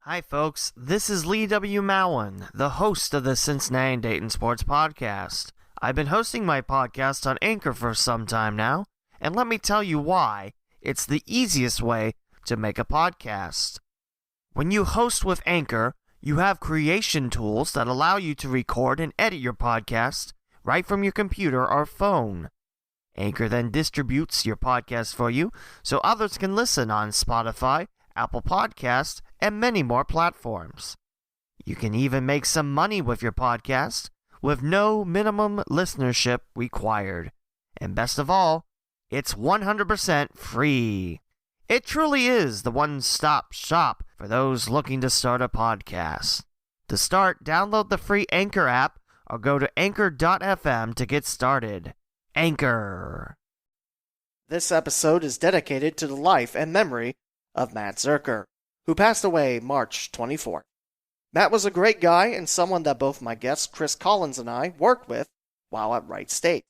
Hi, folks. This is Lee W. Mowen, the host of the Cincinnati and Dayton Sports Podcast. I've been hosting my podcast on Anchor for some time now, and let me tell you why it's the easiest way to make a podcast. When you host with Anchor, you have creation tools that allow you to record and edit your podcast right from your computer or phone. Anchor then distributes your podcast for you so others can listen on Spotify, Apple Podcasts, and many more platforms. You can even make some money with your podcast with no minimum listenership required. And best of all, it's 100% free. It truly is the one-stop shop for those looking to start a podcast. To start, download the free Anchor app or go to anchor.fm to get started. Anchor. This episode is dedicated to the life and memory of Matt Zerker, who passed away March 24th. Matt was a great guy and someone that both my guest Chris Collins and I worked with while at Wright State.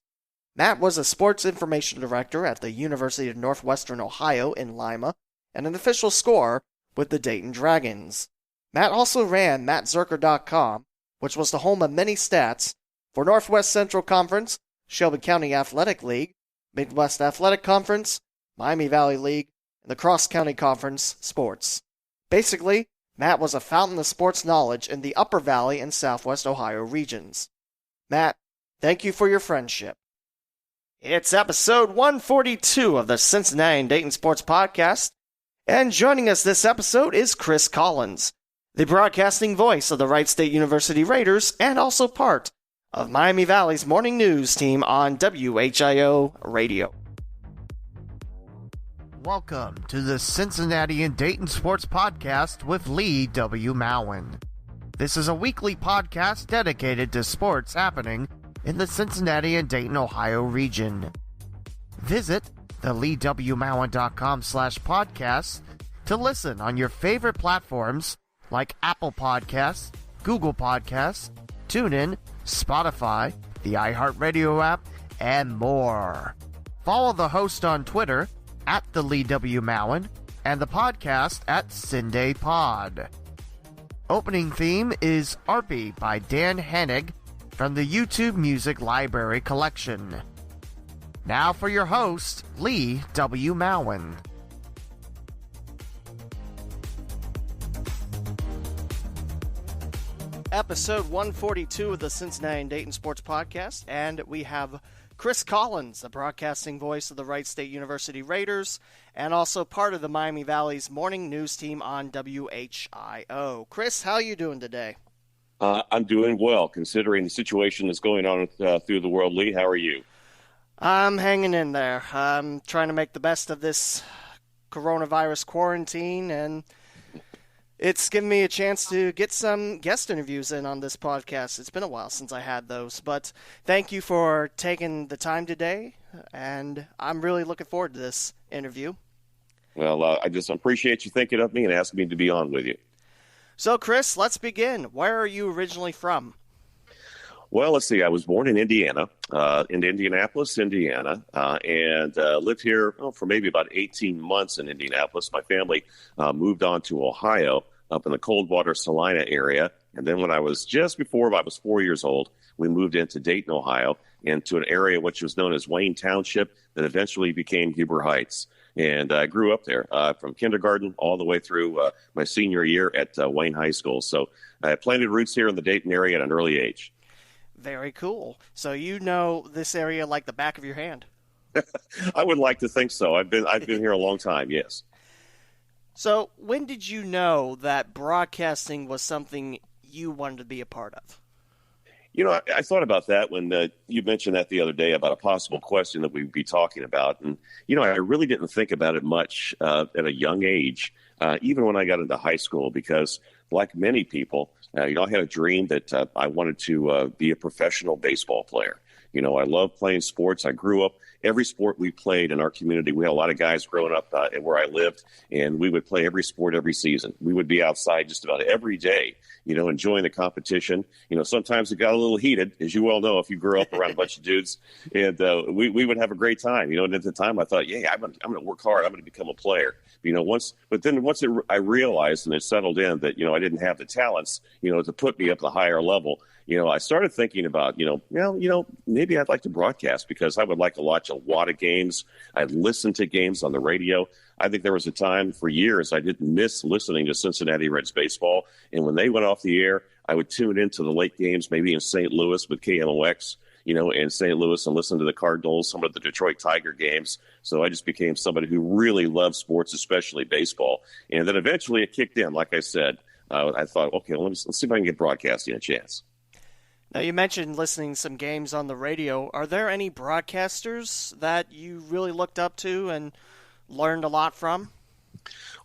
Matt was a sports information director at the University of Northwestern Ohio in Lima and an official scorer with the Dayton Dragons. Matt also ran mattzerker.com, which was the home of many stats for Northwest Central Conference, Shelby County Athletic League, Midwest Athletic Conference, Miami Valley League, and the Cross County Conference sports. Basically, Matt was a fountain of sports knowledge in the Upper Valley and Southwest Ohio regions. Matt, thank you for your friendship. It's episode 142 of the Cincinnati and Dayton Sports Podcast, and joining us this episode is Chris Collins, the broadcasting voice of the Wright State University Raiders and also part of Miami Valley's morning news team on WHIO radio. Welcome to the Cincinnati and Dayton Sports Podcast with Lee W. Mowen. This is a weekly podcast dedicated to sports happening in the Cincinnati and Dayton, Ohio region. Visit theleewmowen.com/podcast to listen on your favorite platforms like Apple Podcasts, Google Podcasts, TuneIn, Spotify, the iHeartRadio app, and more. Follow the host on Twitter at the Lee W. Mowen and the podcast at CindayPod. Opening theme is Arpy by Dan Hennig from the YouTube Music Library Collection. Now for your host, Lee W. Mowen. Episode 142 of the Cincinnati and Dayton Sports Podcast, and we have Chris Collins, the broadcasting voice of the Wright State University Raiders, and also part of the Miami Valley's morning news team on WHIO. Chris, how are you doing today? I'm doing well, considering the situation that's going on through the world. Lee, how are you? I'm hanging in there. I'm trying to make the best of this coronavirus quarantine, and it's given me a chance to get some guest interviews in on this podcast. It's been a while since I had those, but thank you for taking the time today, and I'm really looking forward to this interview. Well, I just appreciate you thinking of me and asking me to be on with you. So, Chris, let's begin. Where are you originally from? Well, let's see. I was born in Indiana, in Indianapolis, Indiana, and lived here for maybe about 18 months in Indianapolis. My family moved on to Ohio, up in the Coldwater, Salina area. And then when I was just before I was 4 years old, we moved into Dayton, Ohio, into an area which was known as Wayne Township that eventually became Huber Heights. And I grew up there from kindergarten all the way through my senior year at Wayne High School. So I planted roots here in the Dayton area at an early age. Very cool. So you know this area like the back of your hand. I would like to think so. I've been here a long time, yes. So when did you know that broadcasting was something you wanted to be a part of? You know, I thought about that when you mentioned that the other day about a possible question that we'd be talking about. And, you know, I really didn't think about it much at a young age, even when I got into high school, because like many people, I had a dream that I wanted to be a professional baseball player. You know, I love playing sports. I grew up, every sport we played in our community. We had a lot of guys growing up where I lived, and we would play every sport every season. We would be outside just about every day, enjoying the competition. Sometimes it got a little heated, as you well know, if you grew up around a bunch of dudes. And we would have a great time. And at the time I thought, I'm going to work hard. I'm going to become a player. But then once I realized and it settled in that, I didn't have the talents, to put me up the higher level, I started thinking about, maybe I'd like to broadcast because I would like to watch a lot of games. I'd listen to games on the radio. I think there was a time for years I didn't miss listening to Cincinnati Reds baseball. And when they went off the air, I would tune into the late games, maybe in St. Louis with KMOX, in St. Louis, and listen to the Cardinals, some of the Detroit Tiger games. So I just became somebody who really loved sports, especially baseball. And then eventually it kicked in. Like I said, I thought, okay, let's see if I can get broadcasting a chance. Now, you mentioned listening to some games on the radio. Are there any broadcasters that you really looked up to and learned a lot from?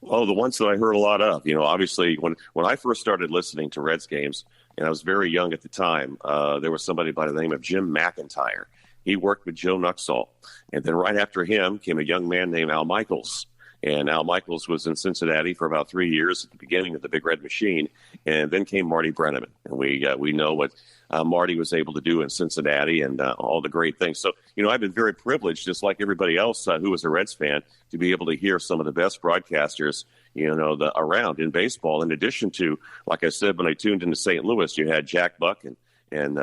Well, the ones that I heard a lot of, obviously when I first started listening to Reds games, and I was very young at the time, there was somebody by the name of Jim McIntyre. He worked with Joe Nuxall. And then right after him came a young man named Al Michaels. And Al Michaels was in Cincinnati for about 3 years at the beginning of the Big Red Machine. And then came Marty Brennaman. And we know what Marty was able to do in Cincinnati and all the great things. So, I've been very privileged, just like everybody else who was a Reds fan, to be able to hear some of the best broadcasters, around in baseball. In addition to, like I said, when I tuned into St. Louis, you had Jack Buck and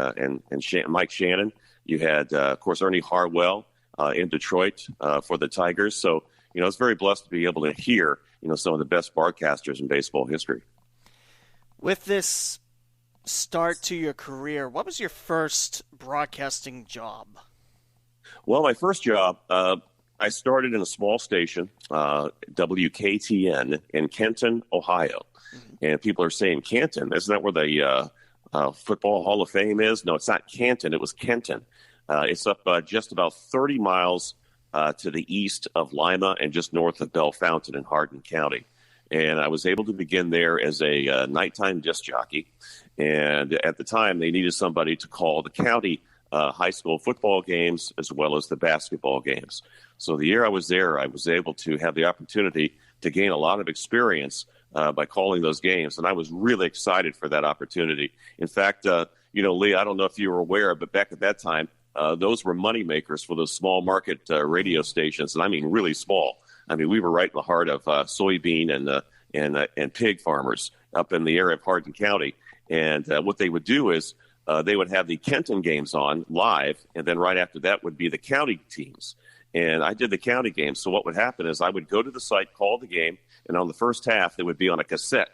Mike Shannon. You had, of course, Ernie Harwell in Detroit for the Tigers. So, I was very blessed to be able to hear, some of the best broadcasters in baseball history. With this start to your career, what was your first broadcasting job? Well, my first job, I started in a small station, WKTN in Kenton, Ohio. Mm-hmm. And people are saying, Canton, isn't that where the Football Hall of Fame is? No, it's not Canton. It was Kenton. It's up just about 30 miles to the east of Lima and just north of Bellefontaine in Hardin County. And I was able to begin there as a nighttime disc jockey. And at the time, they needed somebody to call the county high school football games as well as the basketball games. So the year I was there, I was able to have the opportunity to gain a lot of experience by calling those games. And I was really excited for that opportunity. In fact, Lee, I don't know if you were aware, but back at that time, those were money makers for those small market radio stations. And I mean, really small. I mean, we were right in the heart of soybean and pig farmers up in the area of Hardin County. And what they would do is they would have the Kenton games on live, and then right after that would be the county teams. And I did the county games. So what would happen is I would go to the site, call the game, and on the first half, it would be on a cassette.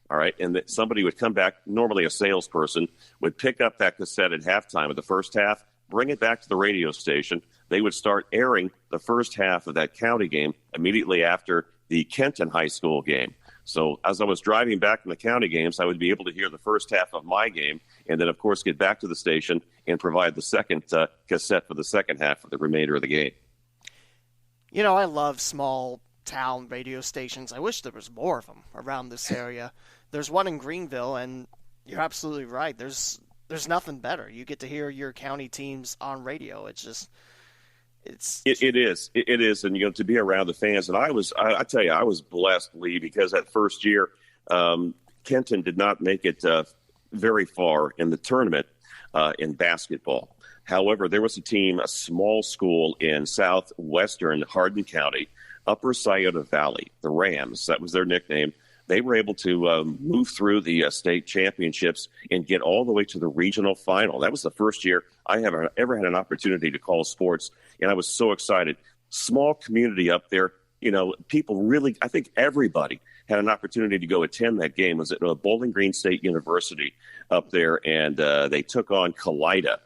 All right. And that somebody would come back, normally a salesperson, would pick up that cassette at halftime of the first half, bring it back to the radio station. They would start airing the first half of that county game immediately after the Kenton High School game. So as I was driving back from the county games, I would be able to hear the first half of my game and then, of course, get back to the station and provide the second cassette for the second half of the remainder of the game. I love small town radio stations. I wish there was more of them around this area. There's one in Greenville, and you're absolutely right. There's nothing better. You get to hear your county teams on radio. It is. And, to be around the fans. And I tell you, I was blessed, Lee, because that first year, Kenton did not make it very far in the tournament in basketball. However, there was a small school in southwestern Hardin County, Upper Scioto Valley, the Rams. That was their nickname. They were able to move through the state championships and get all the way to the regional final. That was the first year I ever had an opportunity to call sports, and I was so excited. Small community up there. People really, I think everybody had an opportunity to go attend that game. It was at Bowling Green State University up there, and they took on Kalida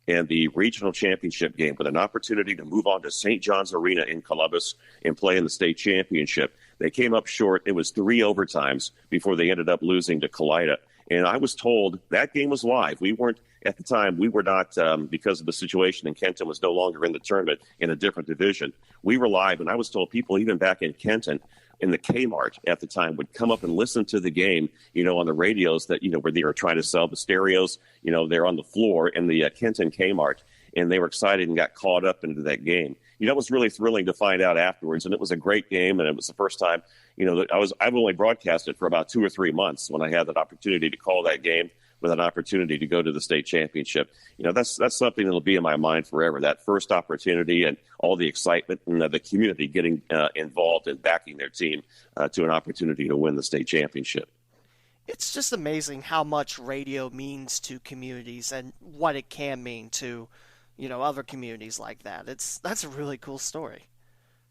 and the regional championship game with an opportunity to move on to St. John's Arena in Columbus and play in the state championship. They came up short. It was 3 overtimes before they ended up losing to Kalida. And I was told that game was live. We weren't, at the time, we were not, because of the situation, and Kenton was no longer in the tournament in a different division. We were live, and I was told people even back in Kenton, in the Kmart at the time, would come up and listen to the game, on the radios that, where they were trying to sell the stereos, they're on the floor in the Kenton Kmart, and they were excited and got caught up into that game. It was really thrilling to find out afterwards, and it was a great game, and it was the first time, that I've only broadcasted for about 2 or 3 months when I had that opportunity to call that game. with an opportunity to go to the state championship. That's something that'll be in my mind forever. That first opportunity and all the excitement and the community getting involved and backing their team to an opportunity to win the state championship. It's just amazing how much radio means to communities and what it can mean to, other communities like that. That's a really cool story.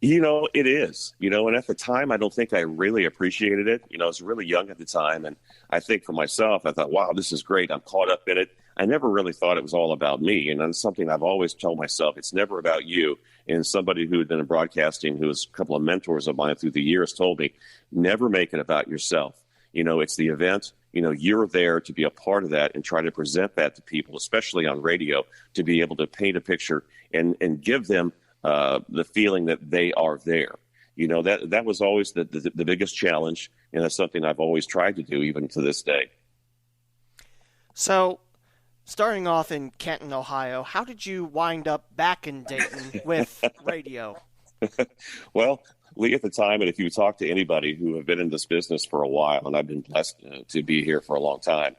It is, and at the time, I don't think I really appreciated it. I was really young at the time. And I think for myself, I thought, wow, this is great. I'm caught up in it. I never really thought it was all about me. And that's something I've always told myself. It's never about you. And somebody who had been in broadcasting, who was a couple of mentors of mine through the years, told me, never make it about yourself. It's the event. You're there to be a part of that and try to present that to people, especially on radio, to be able to paint a picture and give them the feeling that they are there. That was always the biggest challenge, and that's something I've always tried to do, even to this day. So, starting off in Kenton, Ohio, how did you wind up back in Dayton with radio? Well, Lee, at the time, and if you talk to anybody who have been in this business for a while, and I've been blessed to be here for a long time,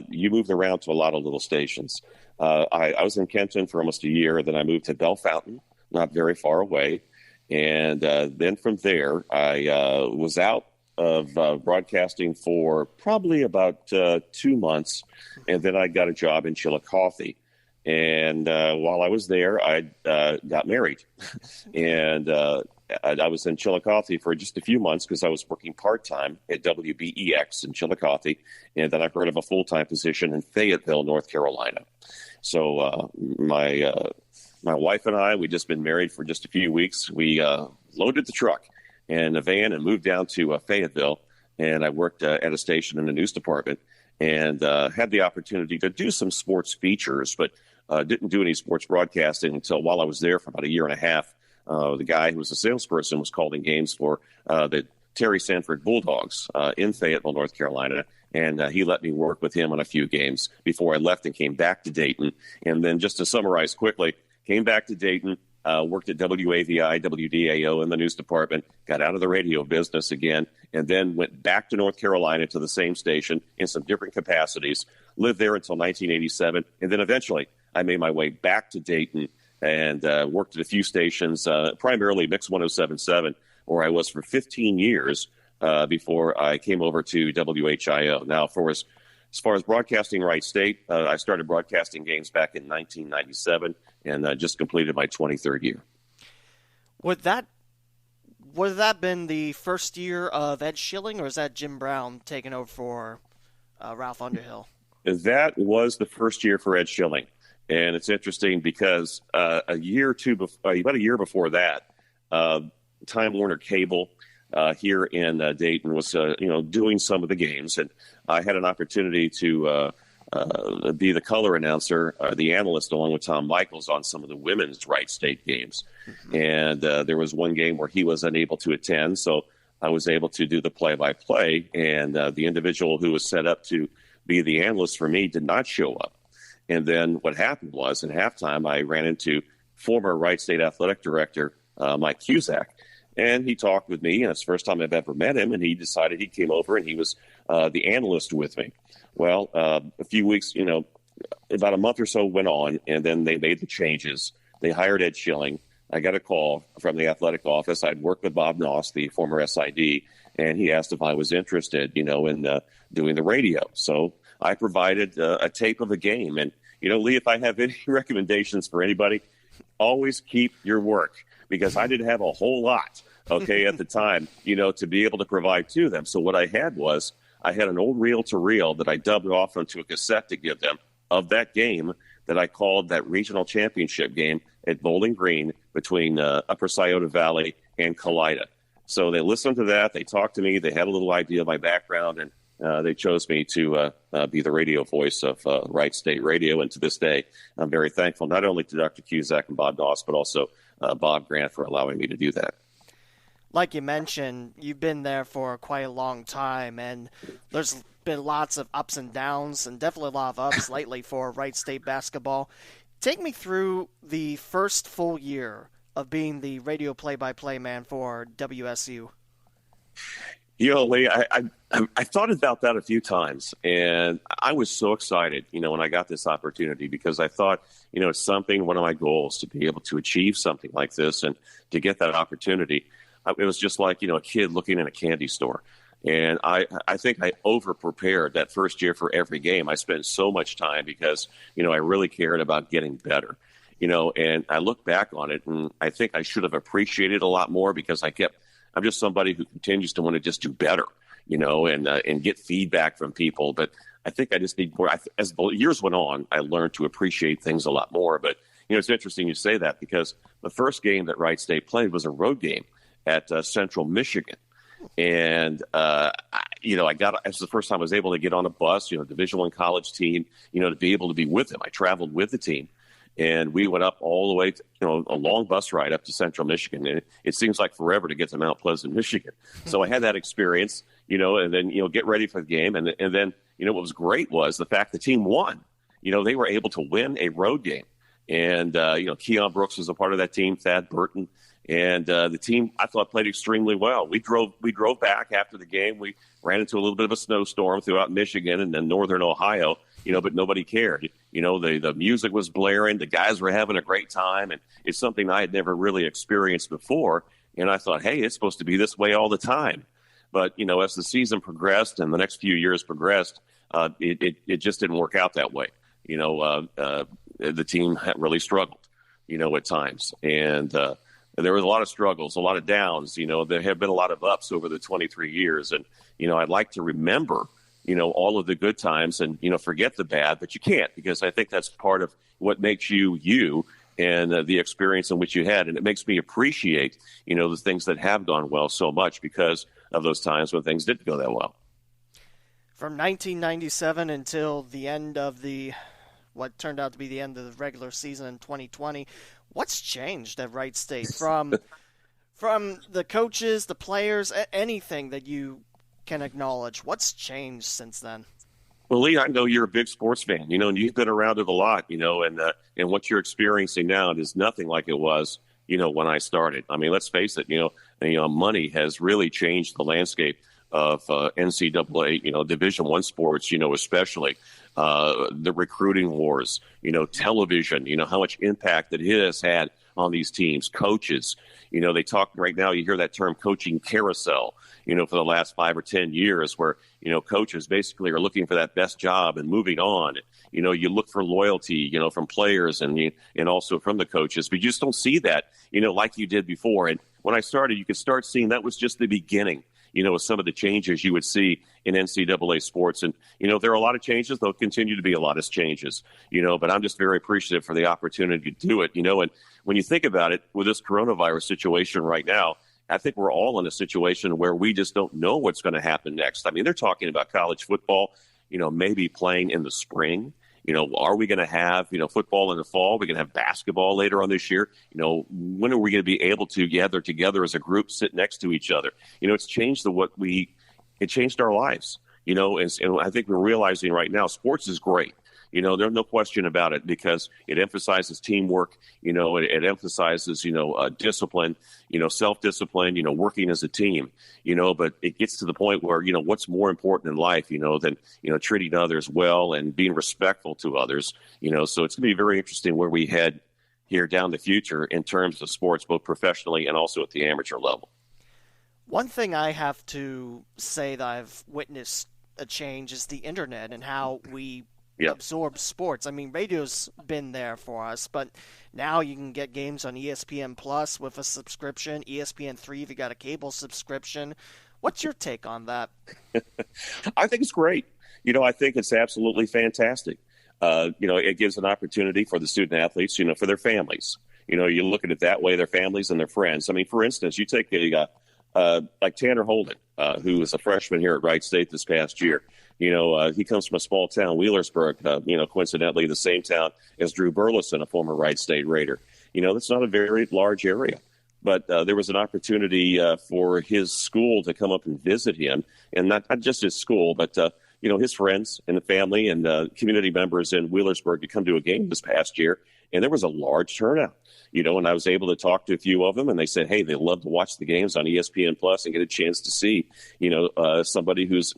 you moved around to a lot of little stations. I was in Kenton for almost a year, then I moved to Bell Fountain, not very far away. And then from there, I was out of broadcasting for probably about 2 months. And then I got a job in Chillicothe. And while I was there, I got married. And I was in Chillicothe for just a few months because I was working part-time at WBEX in Chillicothe. And then I heard of a full-time position in Fayetteville, North Carolina. So my wife and I, we'd just been married for just a few weeks. We loaded the truck in a van and moved down to Fayetteville. And I worked at a station in the news department and had the opportunity to do some sports features, but didn't do any sports broadcasting until while I was there for about a year and a half. The guy who was a salesperson was calling games for the Terry Sanford Bulldogs in Fayetteville, North Carolina. And he let me work with him on a few games before I left and came back to Dayton. And then just to summarize quickly, came back to Dayton, worked at WAVI, WDAO in the news department, got out of the radio business again, and then went back to North Carolina to the same station in some different capacities, lived there until 1987. And then eventually I made my way back to Dayton and worked at a few stations, primarily Mix 107.7, where I was for 15 years before I came over to WHIO. Now, as far as broadcasting Wright State, I started broadcasting games back in 1997 and just completed my 23rd year. Would that been the first year of Ed Schilling, or is that Jim Brown taking over for Ralph Underhill? That was the first year for Ed Schilling. And it's interesting because about a year before that, Time Warner Cable here in Dayton was doing some of the games, and I had an opportunity to be the color announcer, the analyst, along with Tom Michaels on some of the women's Wright State games. Mm-hmm. And there was one game where he was unable to attend, so I was able to do the play-by-play, and the individual who was set up to be the analyst for me did not show up. And then what happened was, in halftime, I ran into former Wright State athletic director Mike Cusack, and he talked with me, and it's the first time I've ever met him, and he decided he came over and he was the analyst with me. Well, a few weeks, about a month or so went on, and then they made the changes. They hired Ed Schilling. I got a call from the athletic office. I'd worked with Bob Noss, the former SID, and he asked if I was interested, in doing the radio. So I provided a tape of a game. And, Lee, if I have any recommendations for anybody, always keep your work, because I didn't have a whole lot, at the time, to be able to provide to them. So what I had was I had an old reel-to-reel that I dubbed off onto a cassette to give them of that game that I called that regional championship game at Bowling Green between Upper Scioto Valley and Kalida. So they listened to that. They talked to me. They had a little idea of my background, and they chose me to be the radio voice of Wright State Radio. And to this day, I'm very thankful not only to Dr. Cusack and Bob Noss, but also Bob Grant for allowing me to do that. Like you mentioned, you've been there for quite a long time, and there's been lots of ups and downs, and definitely a lot of ups lately for Wright State basketball. Take me through the first full year of being the radio play-by-play man for WSU. Lee, I thought about that a few times, and I was so excited, when I got this opportunity, because I thought, it's something, one of my goals, to be able to achieve something like this and to get that opportunity. It was just like, a kid looking in a candy store. And I think I over-prepared that first year for every game. I spent so much time because, I really cared about getting better, and I look back on it, and I think I should have appreciated a lot more, because I'm just somebody who continues to want to just do better, and get feedback from people. But I think I just need more. As the years went on, I learned to appreciate things a lot more. But, it's interesting you say that, because the first game that Wright State played was a road game at Central Michigan. And, it was the first time I was able to get on a bus, Division I college team, to be able to be with them. I traveled with the team. And we went up all the way to, a long bus ride up to Central Michigan. And it seems like forever to get to Mount Pleasant, Michigan. So I had that experience, and then, get ready for the game. And then, what was great was the fact the team won. They were able to win a road game. And, Keon Brooks was a part of that team, Thad Burton. And the team, I thought, played extremely well. We drove back after the game. We ran into a little bit of a snowstorm throughout Michigan and then northern Ohio, but nobody cared. The music was blaring. The guys were having a great time. And it's something I had never really experienced before. And I thought, hey, it's supposed to be this way all the time. But, as the season progressed and the next few years progressed, it just didn't work out that way. The team really struggled, at times. And there was a lot of struggles, a lot of downs. There have been a lot of ups over the 23 years. And, I'd like to remember, all of the good times and, forget the bad. But you can't, because I think that's part of what makes you and the experience in which you had. And it makes me appreciate, the things that have gone well so much because of those times when things didn't go that well. From 1997 until the end of what turned out to be the end of the regular season in 2020, what's changed at Wright State from the coaches, the players, anything that you can acknowledge? What's changed since then? Well, Lee, I know you're a big sports fan, and you've been around it a lot, and what you're experiencing now is nothing like it was, when I started. I mean, let's face it, money has really changed the landscape of NCAA, Division I sports, especially the recruiting wars, television, how much impact that it has had on these teams, coaches. They talk right now, you hear that term coaching carousel, for the last 5 or 10 years where, coaches basically are looking for that best job and moving on. You look for loyalty, from players and also from the coaches, but you just don't see that, like you did before. And when I started, you could start seeing that was just the beginning, with some of the changes you would see in NCAA sports. And, there are a lot of changes. There'll continue to be a lot of changes, but I'm just very appreciative for the opportunity to do it, and when you think about it with this coronavirus situation right now, I think we're all in a situation where we just don't know what's going to happen next. I mean, they're talking about college football, maybe playing in the spring. Are we going to have, football in the fall? We're going to have basketball later on this year. When are we going to be able to gather together as a group, sit next to each other? It's changed it changed our lives, and I think we're realizing right now sports is great. There's no question about it because it emphasizes teamwork. It emphasizes, discipline, self-discipline, working as a team, but it gets to the point where, what's more important in life, than, treating others well and being respectful to others, so it's going to be very interesting where we head here down the future in terms of sports, both professionally and also at the amateur level. One thing I have to say that I've witnessed a change is the internet and how we absorb sports. I mean, radio's been there for us, but now you can get games on ESPN Plus with a subscription, ESPN3 if you got a cable subscription. What's your take on that? I think it's great. I think it's absolutely fantastic. It gives an opportunity for the student athletes, for their families. You look at it that way, their families and their friends. I mean, for instance, you take like Tanner Holden, who was a freshman here at Wright State this past year. He comes from a small town, Wheelersburg, coincidentally the same town as Drew Burleson, a former Wright State Raider. That's not a very large area. But there was an opportunity for his school to come up and visit him, and not just his school, but his friends and the family and community members in Wheelersburg to come to a game this past year. and there was a large turnout. And I was able to talk to a few of them, and they said, hey, they love to watch the games on ESPN Plus and get a chance to see, somebody who's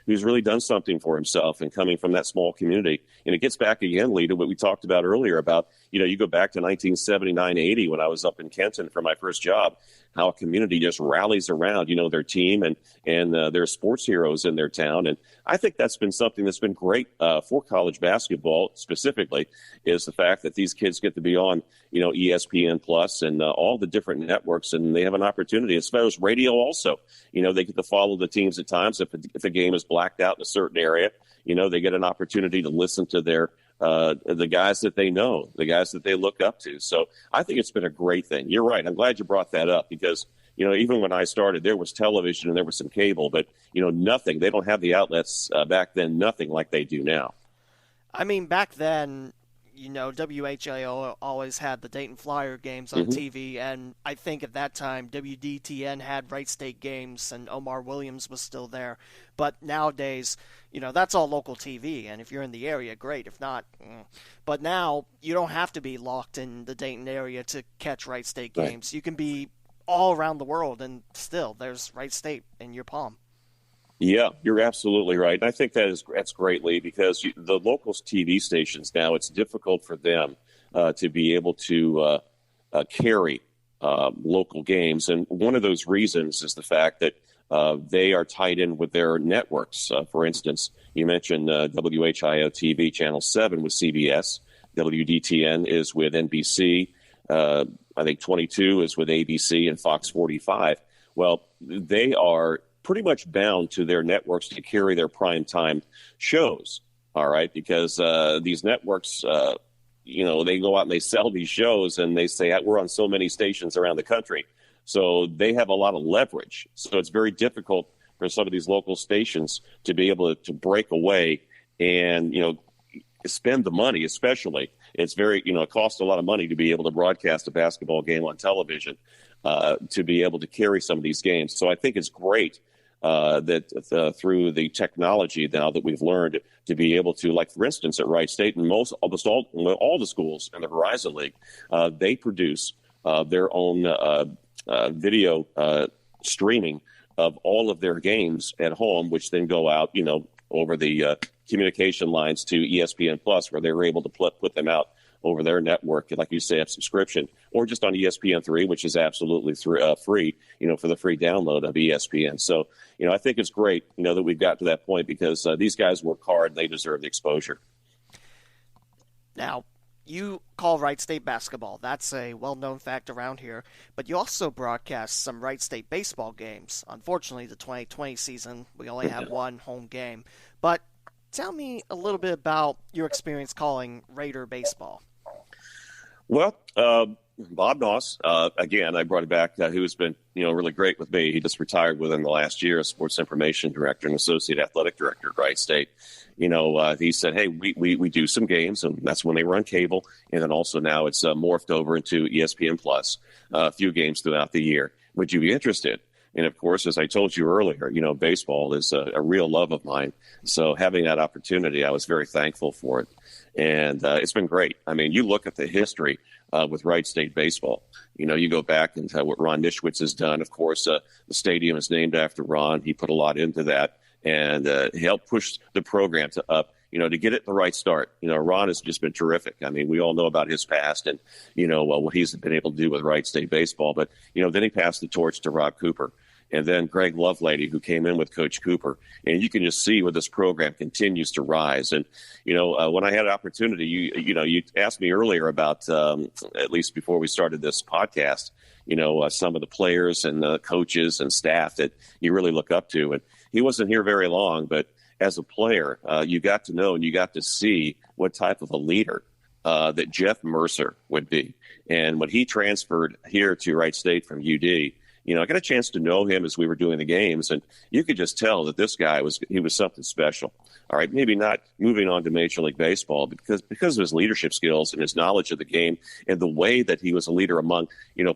really done something for himself and coming from that small community. And it gets back again, Lee, to what we talked about earlier about, you go back to 1979-80 when I was up in Kenton for my first job, how a community just rallies around, their team and their sports heroes in their town. And I think that's been something that's been great for college basketball specifically, is the fact that these kids get to be on, ESPN Plus and all the different networks, and they have an opportunity. As far as radio also, they get to follow the teams at times. If a game is blacked out in a certain area, they get an opportunity to listen to the guys that they know, the guys that they look up to. So I think it's been a great thing. You're right. I'm glad you brought that up because, even when I started, there was television and there was some cable, but, nothing. They don't have the outlets back then, nothing like they do now. I mean, back then, WHIO always had the Dayton Flyer games on TV, and I think at that time WDTN had Wright State games, and Omar Williams was still there. But nowadays, that's all local TV, and if you're in the area, great. If not, But now you don't have to be locked in the Dayton area to catch Wright State games. Right. You can be all around the world, and still there's Wright State in your palm. Yeah, you're absolutely right. And I think that's greatly because the local TV stations now, it's difficult for them to be able to carry local games. And one of those reasons is the fact that they are tied in with their networks. For instance, you mentioned WHIO TV Channel 7 with CBS. WDTN is with NBC. I think 22 is with ABC and Fox 45. Well, they are pretty much bound to their networks to carry their primetime shows, all right? Because these networks, they go out and they sell these shows and they say, we're on so many stations around the country. So they have a lot of leverage. So it's very difficult for some of these local stations to be able to break away and, spend the money, especially. It's very, it costs a lot of money to be able to broadcast a basketball game on television, to be able to carry some of these games. So I think it's great that through the technology now that we've learned to be able to, like, for instance, at Wright State and almost all the schools in the Horizon League, they produce their own video streaming of all of their games at home, which then go out, over the communication lines to ESPN Plus, where they were able to put them out over their network, like you say, a subscription, or just on ESPN3, which is absolutely free, for the free download of ESPN. So, I think it's great, that we've got to that point because these guys work hard and they deserve the exposure. Now, you call Wright State basketball. That's a well-known fact around here. But you also broadcast some Wright State baseball games. Unfortunately, the 2020 season, we only have one home game. But tell me a little bit about your experience calling Raider baseball. Well, Bob Noss, again, I brought it back, who's been, really great with me. He just retired within the last year as sports information director and associate athletic director at Wright State. He said, hey, we do some games, and that's when they were on cable. And then also now it's morphed over into ESPN Plus, a few games throughout the year. Would you be interested? And of course, as I told you earlier, baseball is a real love of mine. So having that opportunity, I was very thankful for it. And it's been great. I mean, you look at the history with Wright State baseball. You go back and what Ron Nischwitz has done. Of course, the stadium is named after Ron. He put a lot into that and he helped push the program up, to get it the right start. Ron has just been terrific. I mean, we all know about his past and, what he's been able to do with Wright State baseball. But, then he passed the torch to Rob Cooper. And then Greg Lovelady, who came in with Coach Cooper. And you can just see where this program continues to rise. And, when I had an opportunity, you asked me earlier about, at least before we started this podcast, some of the players and the coaches and staff that you really look up to. And he wasn't here very long, but as a player, you got to know and you got to see what type of a leader that Jeff Mercer would be. And when he transferred here to Wright State from UD, I got a chance to know him as we were doing the games, and you could just tell that this guy was something special. All right, maybe not moving on to Major League Baseball because of his leadership skills and his knowledge of the game and the way that he was a leader among,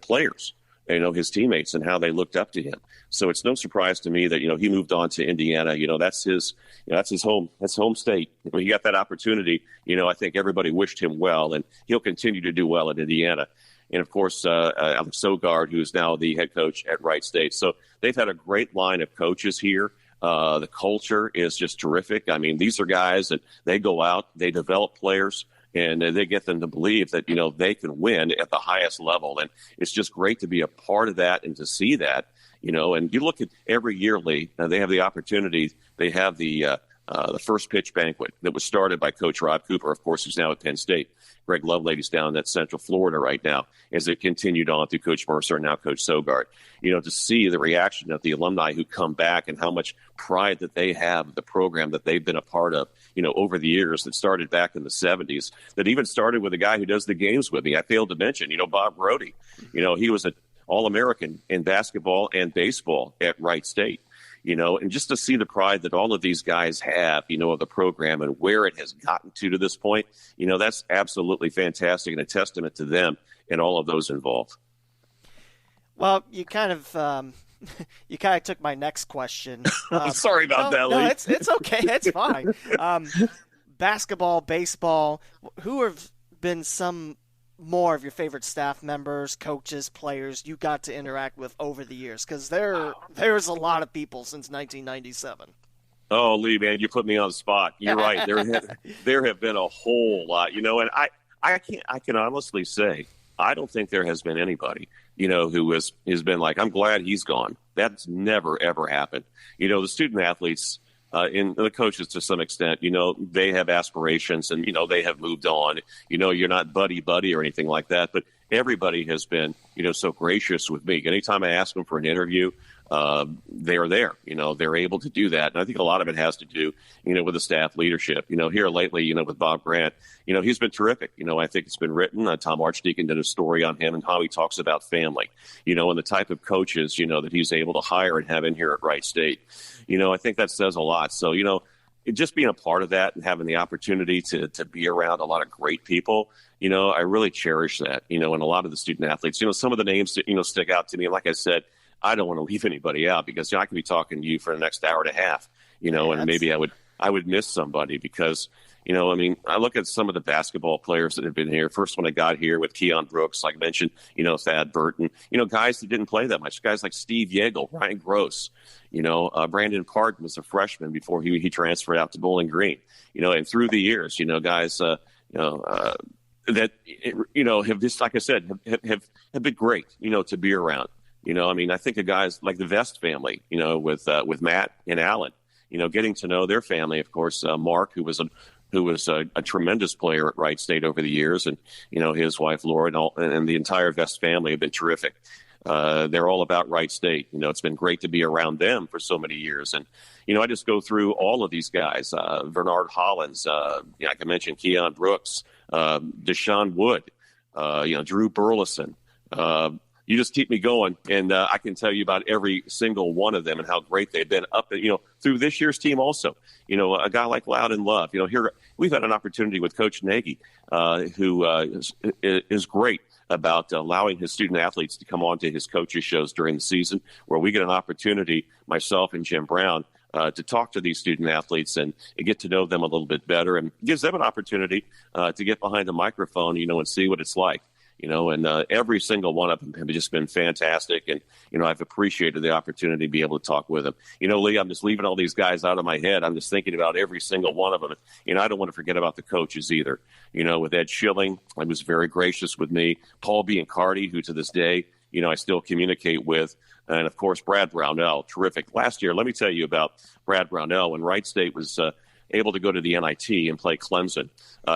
players. his teammates and how they looked up to him. So it's no surprise to me that, he moved on to Indiana. That's his home state. When he got that opportunity, I think everybody wished him well, and he'll continue to do well at Indiana. And of course, Alex Sogard, who is now the head coach at Wright State. So they've had a great line of coaches here. The culture is just terrific. I mean, these are guys that they go out, they develop players, and they get them to believe that, they can win at the highest level. And it's just great to be a part of that and to see that, and you look at every year, Lee, they have the opportunity. They have the first pitch banquet that was started by Coach Rob Cooper, of course, who's now at Penn State. Greg Lovelady's down at Central Florida right now as it continued on through Coach Mercer and now Coach Sogard. To see the reaction of the alumni who come back and how much pride that they have, the program that they've been a part of, over the years that started back in the 70s, that even started with a guy who does the games with me. I failed to mention, Bob Brody. He was an All-American in basketball and baseball at Wright State. And just to see the pride that all of these guys have, of the program and where it has gotten to this point, that's absolutely fantastic and a testament to them and all of those involved. Well, you kind of took my next question. I'm sorry about that, Lee. No, it's okay. It's fine. Basketball, baseball, who have been some more of your favorite staff members, coaches, players you got to interact with over the years? Because there's a lot of people since 1997. Oh, Lee, man, you put me on the spot. You're right. There have been a whole lot, and I can honestly say I don't think there has been anybody, who has been like, I'm glad he's gone. That's never, ever happened. The student athletes and the coaches to some extent, they have aspirations and, they have moved on. You're not buddy or anything like that. But everybody has been, so gracious with me. Anytime I ask them for an interview, they're there. They're able to do that. And I think a lot of it has to do, with the staff leadership. Here lately, with Bob Grant, he's been terrific. I think it's been written. Tom Archdeacon did a story on him and how he talks about family, and the type of coaches, that he's able to hire and have in here at Wright State. I think that says a lot. So, just being a part of that and having the opportunity to be around a lot of great people, I really cherish that, and a lot of the student athletes, some of the names that, stick out to me. Like I said, I don't want to leave anybody out because I could be talking to you for the next hour and a half, and maybe I would miss somebody because, I look at some of the basketball players that have been here. First when I got here with Keon Brooks, like I mentioned, Thad Burton, guys that didn't play that much, guys like Steve Yeagle, Ryan Gross, Brandon Parton was a freshman before he transferred out to Bowling Green, and through the years, guys, that, have just, like I said, have been great, to be around. I think of guys like the Vest family, with Matt and Alan, getting to know their family. Of course, Mark, who was a tremendous player at Wright State over the years, and his wife Laura and the entire Vest family have been terrific. They're all about Wright State. It's been great to be around them for so many years, and I just go through all of these guys. Bernard Hollins, I can mention Keon Brooks, Deshaun Wood, Drew Burleson. You just keep me going, and I can tell you about every single one of them and how great they've been up, through this year's team also. A guy like Loudon Love, here we've had an opportunity with Coach Nagy, who is great about allowing his student athletes to come on to his coaches shows during the season, where we get an opportunity, myself and Jim Brown, to talk to these student athletes and get to know them a little bit better, and gives them an opportunity to get behind the microphone, and see what it's like. And every single one of them have just been fantastic. And, I've appreciated the opportunity to be able to talk with them. Lee, I'm just leaving all these guys out of my head. I'm just thinking about every single one of them. And I don't want to forget about the coaches either. With Ed Schilling, he was very gracious with me. Paul Biancardi, who to this day, I still communicate with. And, of course, Brad Brownell, terrific. Last year, let me tell you about Brad Brownell when Wright State was able to go to the NIT and play Clemson.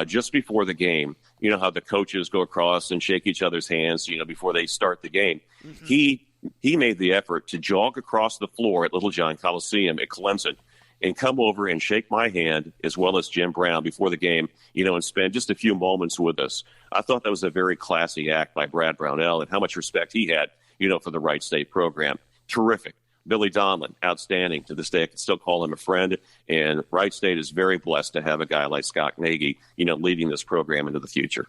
Just before the game, how the coaches go across and shake each other's hands, before they start the game. Mm-hmm. He made the effort to jog across the floor at Little John Coliseum at Clemson and come over and shake my hand as well as Jim Brown before the game, and spend just a few moments with us. I thought that was a very classy act by Brad Brownell and how much respect he had, for the Wright State program. Terrific. Billy Donlin, outstanding. To this day, I can still call him a friend. And Wright State is very blessed to have a guy like Scott Nagy, leading this program into the future.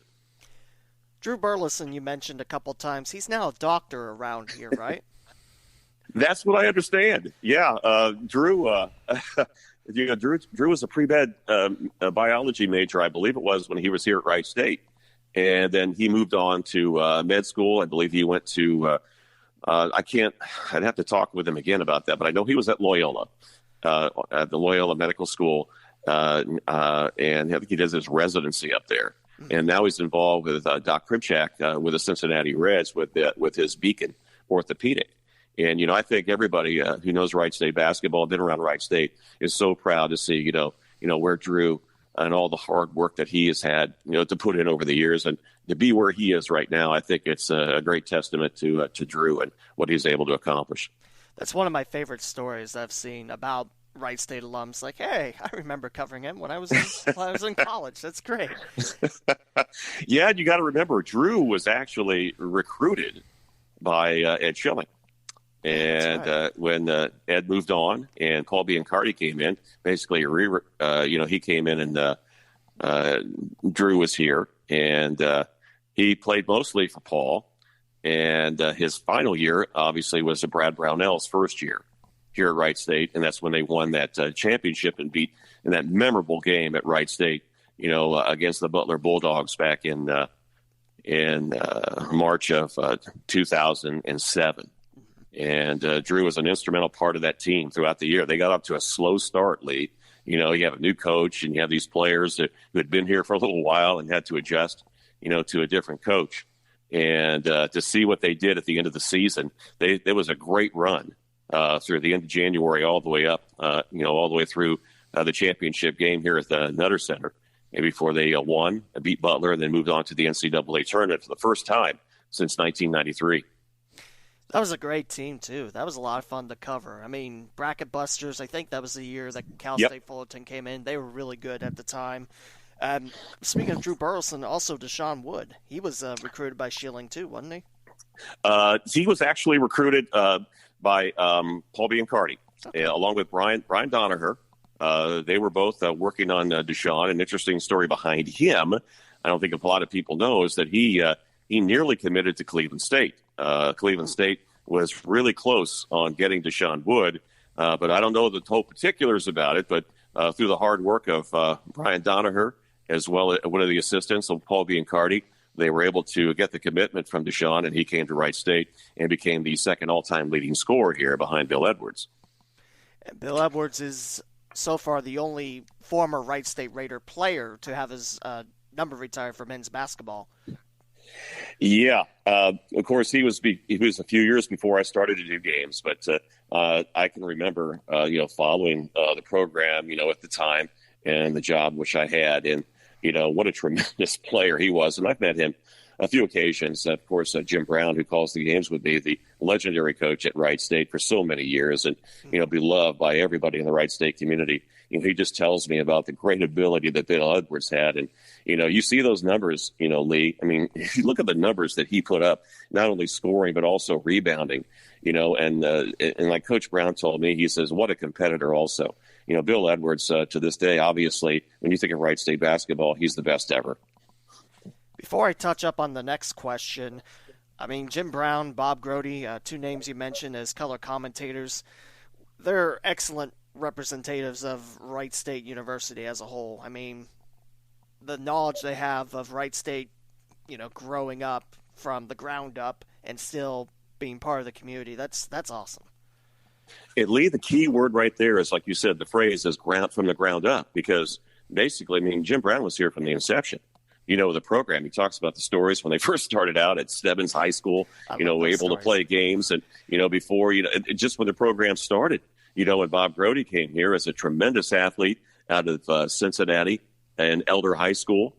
Drew Burleson, you mentioned a couple times. He's now a doctor around here, right? That's what I understand. Yeah, Drew. Drew was a pre-med biology major, I believe it was, when he was here at Wright State, and then he moved on to med school. I believe he went to. I'd have to talk with him again about that, but I know he was at Loyola, at the Loyola Medical School, and I think he does his residency up there. And now he's involved with Doc Krimchak with the Cincinnati Reds with his Beacon Orthopedic. And, I think everybody who knows Wright State basketball, been around Wright State, is so proud to see, where Drew and all the hard work that he has had, to put in over the years and to be where he is right now. I think it's a great testament to Drew and what he's able to accomplish. That's one of my favorite stories I've seen about Wright State alums. Like, hey, I remember covering him when I was in college. That's great. Yeah, you got to remember, Drew was actually recruited by Ed Schilling. And right. When Ed moved on and Paul Biancardi came in, basically, he came in and Drew was here. And he played mostly for Paul. And his final year, obviously, was Brad Brownell's first year here at Wright State. And that's when they won that championship and beat in that memorable game at Wright State, against the Butler Bulldogs back in March of 2007. And Drew was an instrumental part of that team throughout the year. They got up to a slow start, Lee. You have a new coach and you have these players who had been here for a little while and had to adjust, to a different coach. And to see what they did at the end of the season, there was a great run through the end of January all the way up, all the way through the championship game here at the Nutter Center. And before they won, beat Butler, and then moved on to the NCAA tournament for the first time since 1993. That was a great team, too. That was a lot of fun to cover. I mean, Bracket Busters, I think that was the year that Cal State Fullerton came in. They were really good at the time. Speaking of Drew Burleson, also Deshaun Wood. He was recruited by Schilling, too, wasn't he? He was actually recruited by Paul Biancardi, along with Brian Donaher. They were both working on Deshaun. An interesting story behind him, I don't think a lot of people know, is that he nearly committed to Cleveland State. Cleveland State was really close on getting Deshaun Wood, but I don't know the whole particulars about it. But through the hard work of Brian Donaher, as well as one of the assistants of Paul Biancardi, they were able to get the commitment from Deshaun, and he came to Wright State and became the second all-time leading scorer here behind Bill Edwards. And Bill Edwards is so far the only former Wright State Raider player to have his number retired for men's basketball. Yeah, of course, he was a few years before I started to do games, but I can remember, following the program, at the time and the job which I had, and what a tremendous player he was. And I've met him a few occasions. Of course, Jim Brown, who calls the games with me, the legendary coach at Wright State for so many years, and beloved by everybody in the Wright State community. He just tells me about the great ability that Bill Edwards had. And, you see those numbers, Lee. I mean, if you look at the numbers that he put up, not only scoring, but also rebounding, and like Coach Brown told me, he says, what a competitor also. Bill Edwards, to this day, obviously, when you think of Wright State basketball, he's the best ever. Before I touch up on the next question, I mean, Jim Brown, Bob Grody, two names you mentioned as color commentators, they're excellent representatives of Wright State University as a whole. I mean, the knowledge they have of Wright State, growing up from the ground up and still being part of the community, that's awesome. And Lee, the key word right there is, like you said, the phrase is from the ground up, because basically, I mean, Jim Brown was here from the inception. The program. He talks about the stories when they first started out at Stebbins High School, able to play games. And, before, just when the program started, when Bob Grody came here as a tremendous athlete out of Cincinnati and Elder High School,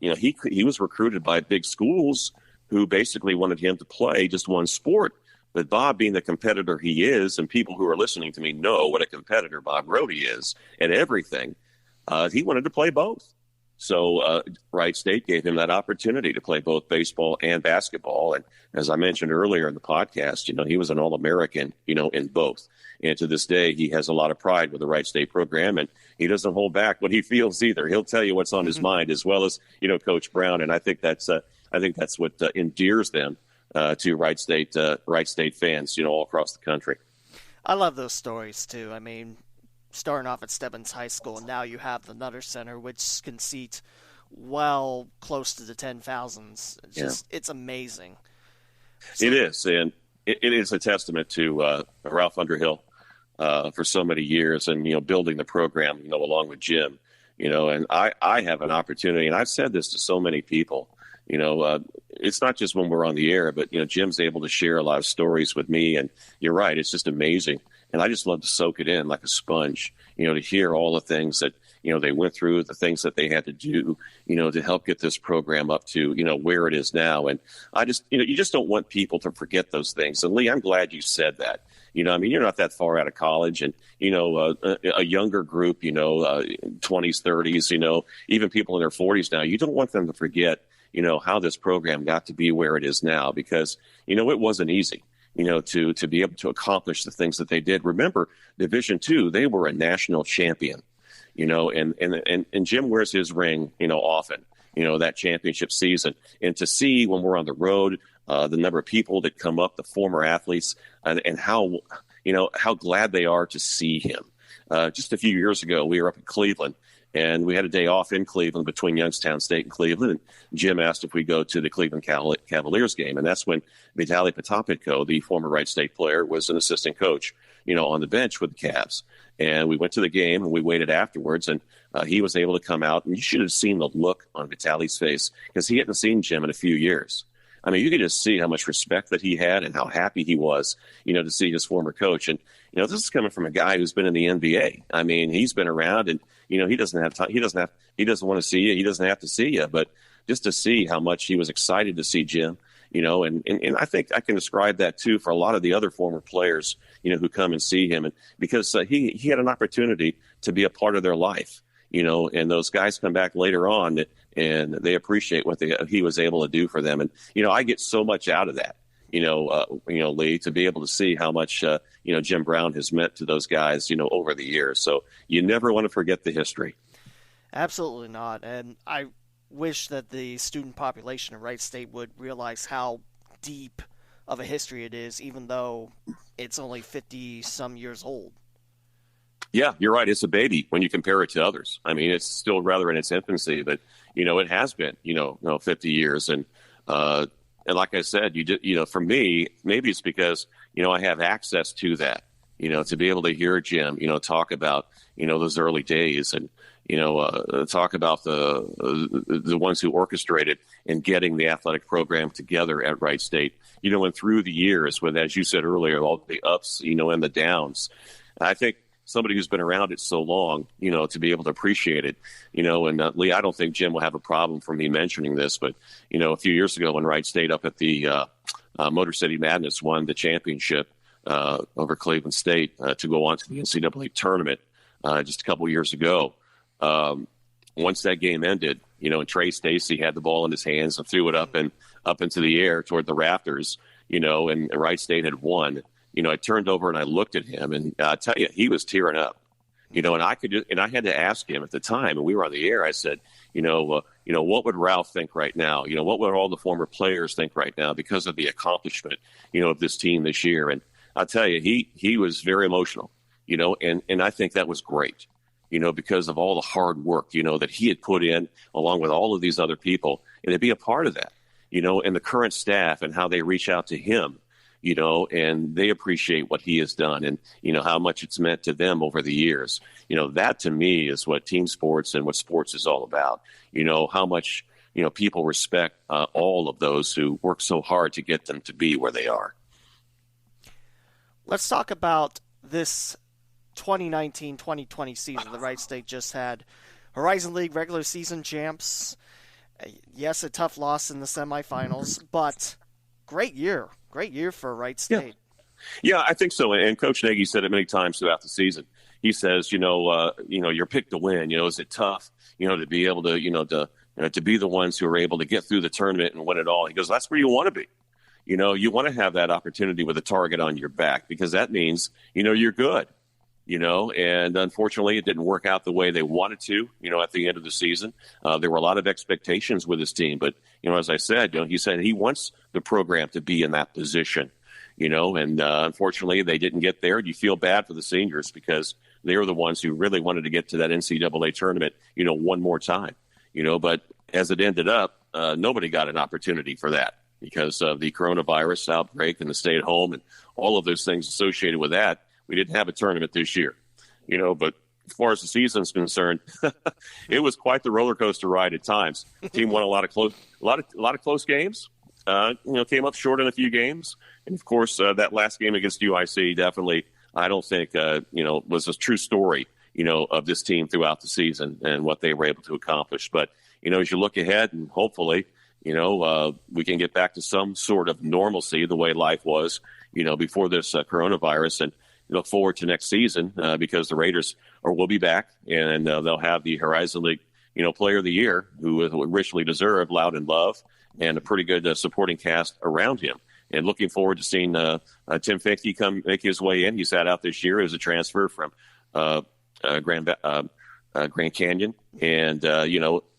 he was recruited by big schools who basically wanted him to play just one sport. But Bob, being the competitor he is, and people who are listening to me know what a competitor Bob Grody is at everything, he wanted to play both. So Wright State gave him that opportunity to play both baseball and basketball. And as I mentioned earlier in the podcast, he was an All-American, in both. And to this day, he has a lot of pride with the Wright State program, and he doesn't hold back what he feels either. He'll tell you what's on his mind, as well as, Coach Brown. And I think that's I think that's what endears them to Wright State fans, all across the country. I love those stories too. I mean, starting off at Stebbins High School, and now you have the Nutter Center, which can seat well close to the 10,000s. It's amazing. So, it is, and it is a testament to Ralph Underhill for so many years, and building the program, along with Jim, and I have an opportunity, and I've said this to so many people. It's not just when we're on the air, but Jim's able to share a lot of stories with me, and you're right, it's just amazing, and I just love to soak it in like a sponge. To hear all the things that they went through, the things that they had to do, to help get this program up to where it is now, and I just you just don't want people to forget those things. And Lee, I'm glad you said that. I mean, you're not that far out of college, and a younger group, 20s, 30s, even people in their 40s now. You don't want them to forget how this program got to be where it is now, because, it wasn't easy, to be able to accomplish the things that they did. Remember, Division II, they were a national champion, and Jim wears his ring, often, that championship season. And to see when we're on the road, the number of people that come up, the former athletes, and how glad they are to see him. Just a few years ago, we were up in Cleveland, and we had a day off in Cleveland between Youngstown State and Cleveland. And Jim asked if we go to the Cleveland Cavaliers game. And that's when Vitaly Potapitko, the former Wright State player, was an assistant coach, on the bench with the Cavs. And we went to the game, and we waited afterwards. And he was able to come out. And you should have seen the look on Vitaly's face, because he hadn't seen Jim in a few years. I mean, you could just see how much respect that he had and how happy he was, to see his former coach. And, this is coming from a guy who's been in the NBA. I mean, he's been around, and, he doesn't have time. He doesn't want to see you. He doesn't have to see you. But just to see how much he was excited to see Jim, and I think I can describe that too for a lot of the other former players, who come and see him. And because he had an opportunity to be a part of their life, and those guys come back later on and they appreciate what he was able to do for them. And, I get so much out of that, Lee, to be able to see how much, Jim Brown has meant to those guys, over the years. So you never want to forget the history. Absolutely not. And I wish that the student population of Wright State would realize how deep of a history it is, even though it's only 50-some years old. Yeah, you're right. It's a baby when you compare it to others. I mean, it's still rather in its infancy, but, it has been, 50 years. And like I said, for me, maybe it's because, I have access to that, to be able to hear Jim, talk about, those early days, and, talk about the ones who orchestrated and getting the athletic program together at Wright State, and through the years with, as you said earlier, all the ups, and the downs. I think somebody who's been around it so long, to be able to appreciate it, and Lee, I don't think Jim will have a problem for me mentioning this, but, a few years ago when Wright State up at the Motor City Madness won the championship over Cleveland State to go on to the NCAA tournament just a couple years ago. Once that game ended, and Trey Stacy had the ball in his hands and threw it up into the air toward the rafters, and Wright State had won. I turned over and I looked at him, and I tell you, he was tearing up. And I had to ask him at the time, and we were on the air. I said, what would Ralph think right now? What would all the former players think right now because of the accomplishment, of this team this year? And I'll tell you, he was very emotional, and I think that was great, because of all the hard work, that he had put in along with all of these other people, and to be a part of that, and the current staff and how they reach out to him, and they appreciate what he has done and, how much it's meant to them over the years. That to me is what team sports and what sports is all about. How much, people respect all of those who work so hard to get them to be where they are. Let's talk about this 2019-2020 season. The Wright State just had Horizon League regular season champs. Yes, a tough loss in the semifinals, but great year. Great year for Wright State. Yeah, I think so. And Coach Nagy said it many times throughout the season. He says, you're picked to win. Is it tough, to be able to, to be the ones who are able to get through the tournament and win it all. He goes, that's where you want to be. You want to have that opportunity with a target on your back, because that means, you're good. And unfortunately it didn't work out the way they wanted to, at the end of the season. There were a lot of expectations with his team, but, as I said, he said he wants the program to be in that position, and unfortunately they didn't get there. You feel bad for the seniors because they were the ones who really wanted to get to that NCAA tournament, one more time, but as it ended up, nobody got an opportunity for that because of the coronavirus outbreak and the stay at home and all of those things associated with that. We didn't have a tournament this year, but as far as the season's concerned, it was quite the roller coaster ride at times. The team won a lot of close games. Came up short in a few games, and of course that last game against UIC definitely, I don't think, was a true story, of this team throughout the season and what they were able to accomplish. But as you look ahead, and hopefully, we can get back to some sort of normalcy the way life was, before this coronavirus, and look forward to next season because the Raiders will be back, and they'll have the Horizon League, Player of the Year, who richly deserved, Loud and Love, and a pretty good supporting cast around him. And looking forward to seeing Tim Finke come make his way in. He sat out this year as a transfer from Grand Canyon, and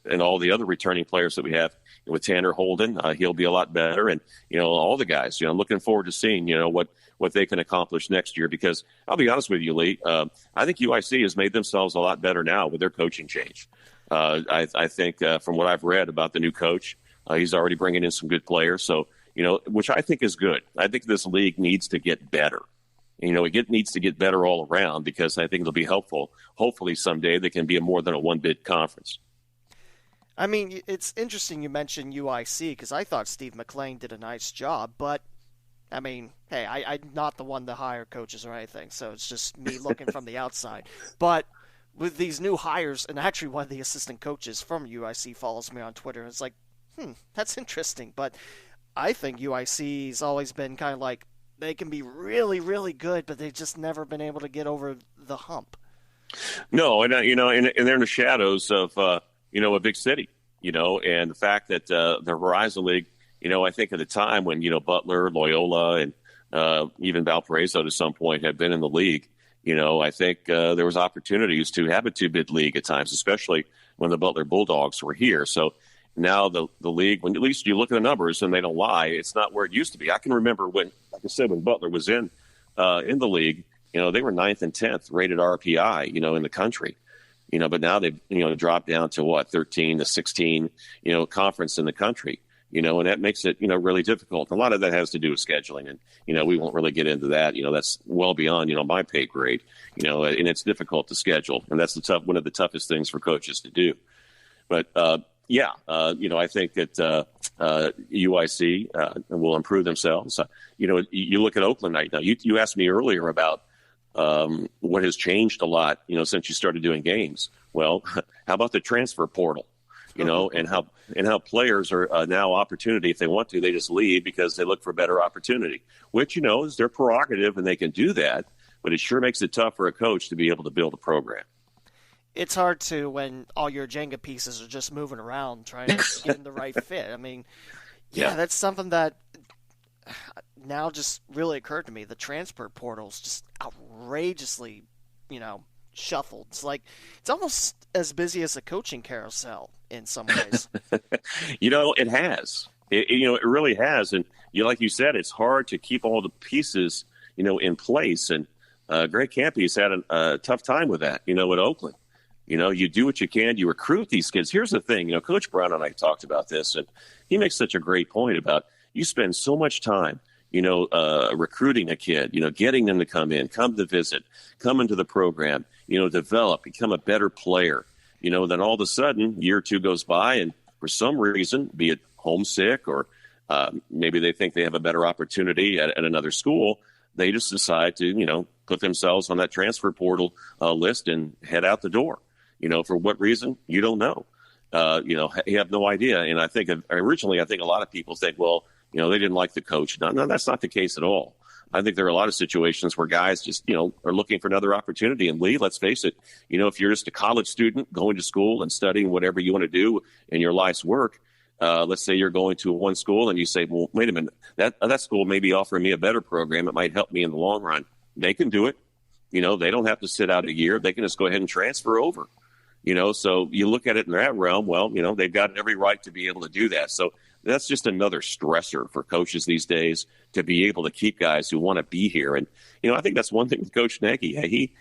and all the other returning players that we have with Tanner Holden. He'll be a lot better, and all the guys. I'm looking forward to seeing what they can accomplish next year, because I'll be honest with you, Lee, I think UIC has made themselves a lot better now with their coaching change. I think from what I've read about the new coach, he's already bringing in some good players. So, which I think is good. I think this league needs to get better. It needs to get better all around, because I think it'll be helpful. Hopefully someday they can be more than a one-bid conference. I mean, it's interesting you mentioned UIC, because I thought Steve McLean did a nice job, but I mean, hey, I'm not the one to hire coaches or anything, so it's just me looking from the outside. But with these new hires, and actually one of the assistant coaches from UIC follows me on Twitter, and it's like, that's interesting. But I think UIC's always been kind of like, they can be really, really good, but they've just never been able to get over the hump. No, and they're in the shadows of a big city, and the fact that the Horizon League, I think at the time when Butler, Loyola, and even Valparaiso to some point had been in the league, I think there was opportunities to have a two-bid league at times, especially when the Butler Bulldogs were here. So now the league, when at least you look at the numbers and they don't lie, it's not where it used to be. I can remember when, like I said, when Butler was in the league, they were 9th and 10th rated RPI, in the country, but now they've, dropped down to 13 to 16, conference in the country, and that makes it, really difficult. A lot of that has to do with scheduling, and, we won't really get into that. that's well beyond, my pay grade, and it's difficult to schedule, and that's one of the toughest things for coaches to do. But, I think that UIC will improve themselves. You look at Oakland right now. You asked me earlier about what has changed a lot, since you started doing games. Well, how about the transfer portal? And how players are now opportunity. If they want to, they just leave because they look for better opportunity, which, is their prerogative and they can do that. But it sure makes it tough for a coach to be able to build a program. It's hard to when all your Jenga pieces are just moving around trying to get in the right fit. I mean, that's something that now just really occurred to me. The transfer portal's just outrageously, shuffled. It's almost as busy as a coaching carousel in some ways. It has. It really has. And like you said, it's hard to keep all the pieces, in place. And Greg Campy's had a tough time with that, at Oakland. You do what you can. You recruit these kids. Here's the thing. Coach Brown and I talked about this, and he makes such a great point about you spend so much time, recruiting a kid, getting them to come to visit, come into the program, develop, become a better player, then all of a sudden, year or two goes by, and for some reason, be it homesick or maybe they think they have a better opportunity at another school, they just decide to, put themselves on that transfer portal list and head out the door. For what reason? You don't know. You have no idea. And I think originally, a lot of people think, well, they didn't like the coach. No, that's not the case at all. I think there are a lot of situations where guys just, are looking for another opportunity. And Lee, let's face it, if you're just a college student going to school and studying whatever you want to do in your life's work, let's say you're going to one school and you say, well, wait a minute, that school may be offering me a better program. It might help me in the long run. They can do it. They don't have to sit out a year. They can just go ahead and transfer over. So you look at it in that realm, well, they've got every right to be able to do that. So that's just another stressor for coaches these days to be able to keep guys who want to be here. And, I think that's one thing with Coach Nagy.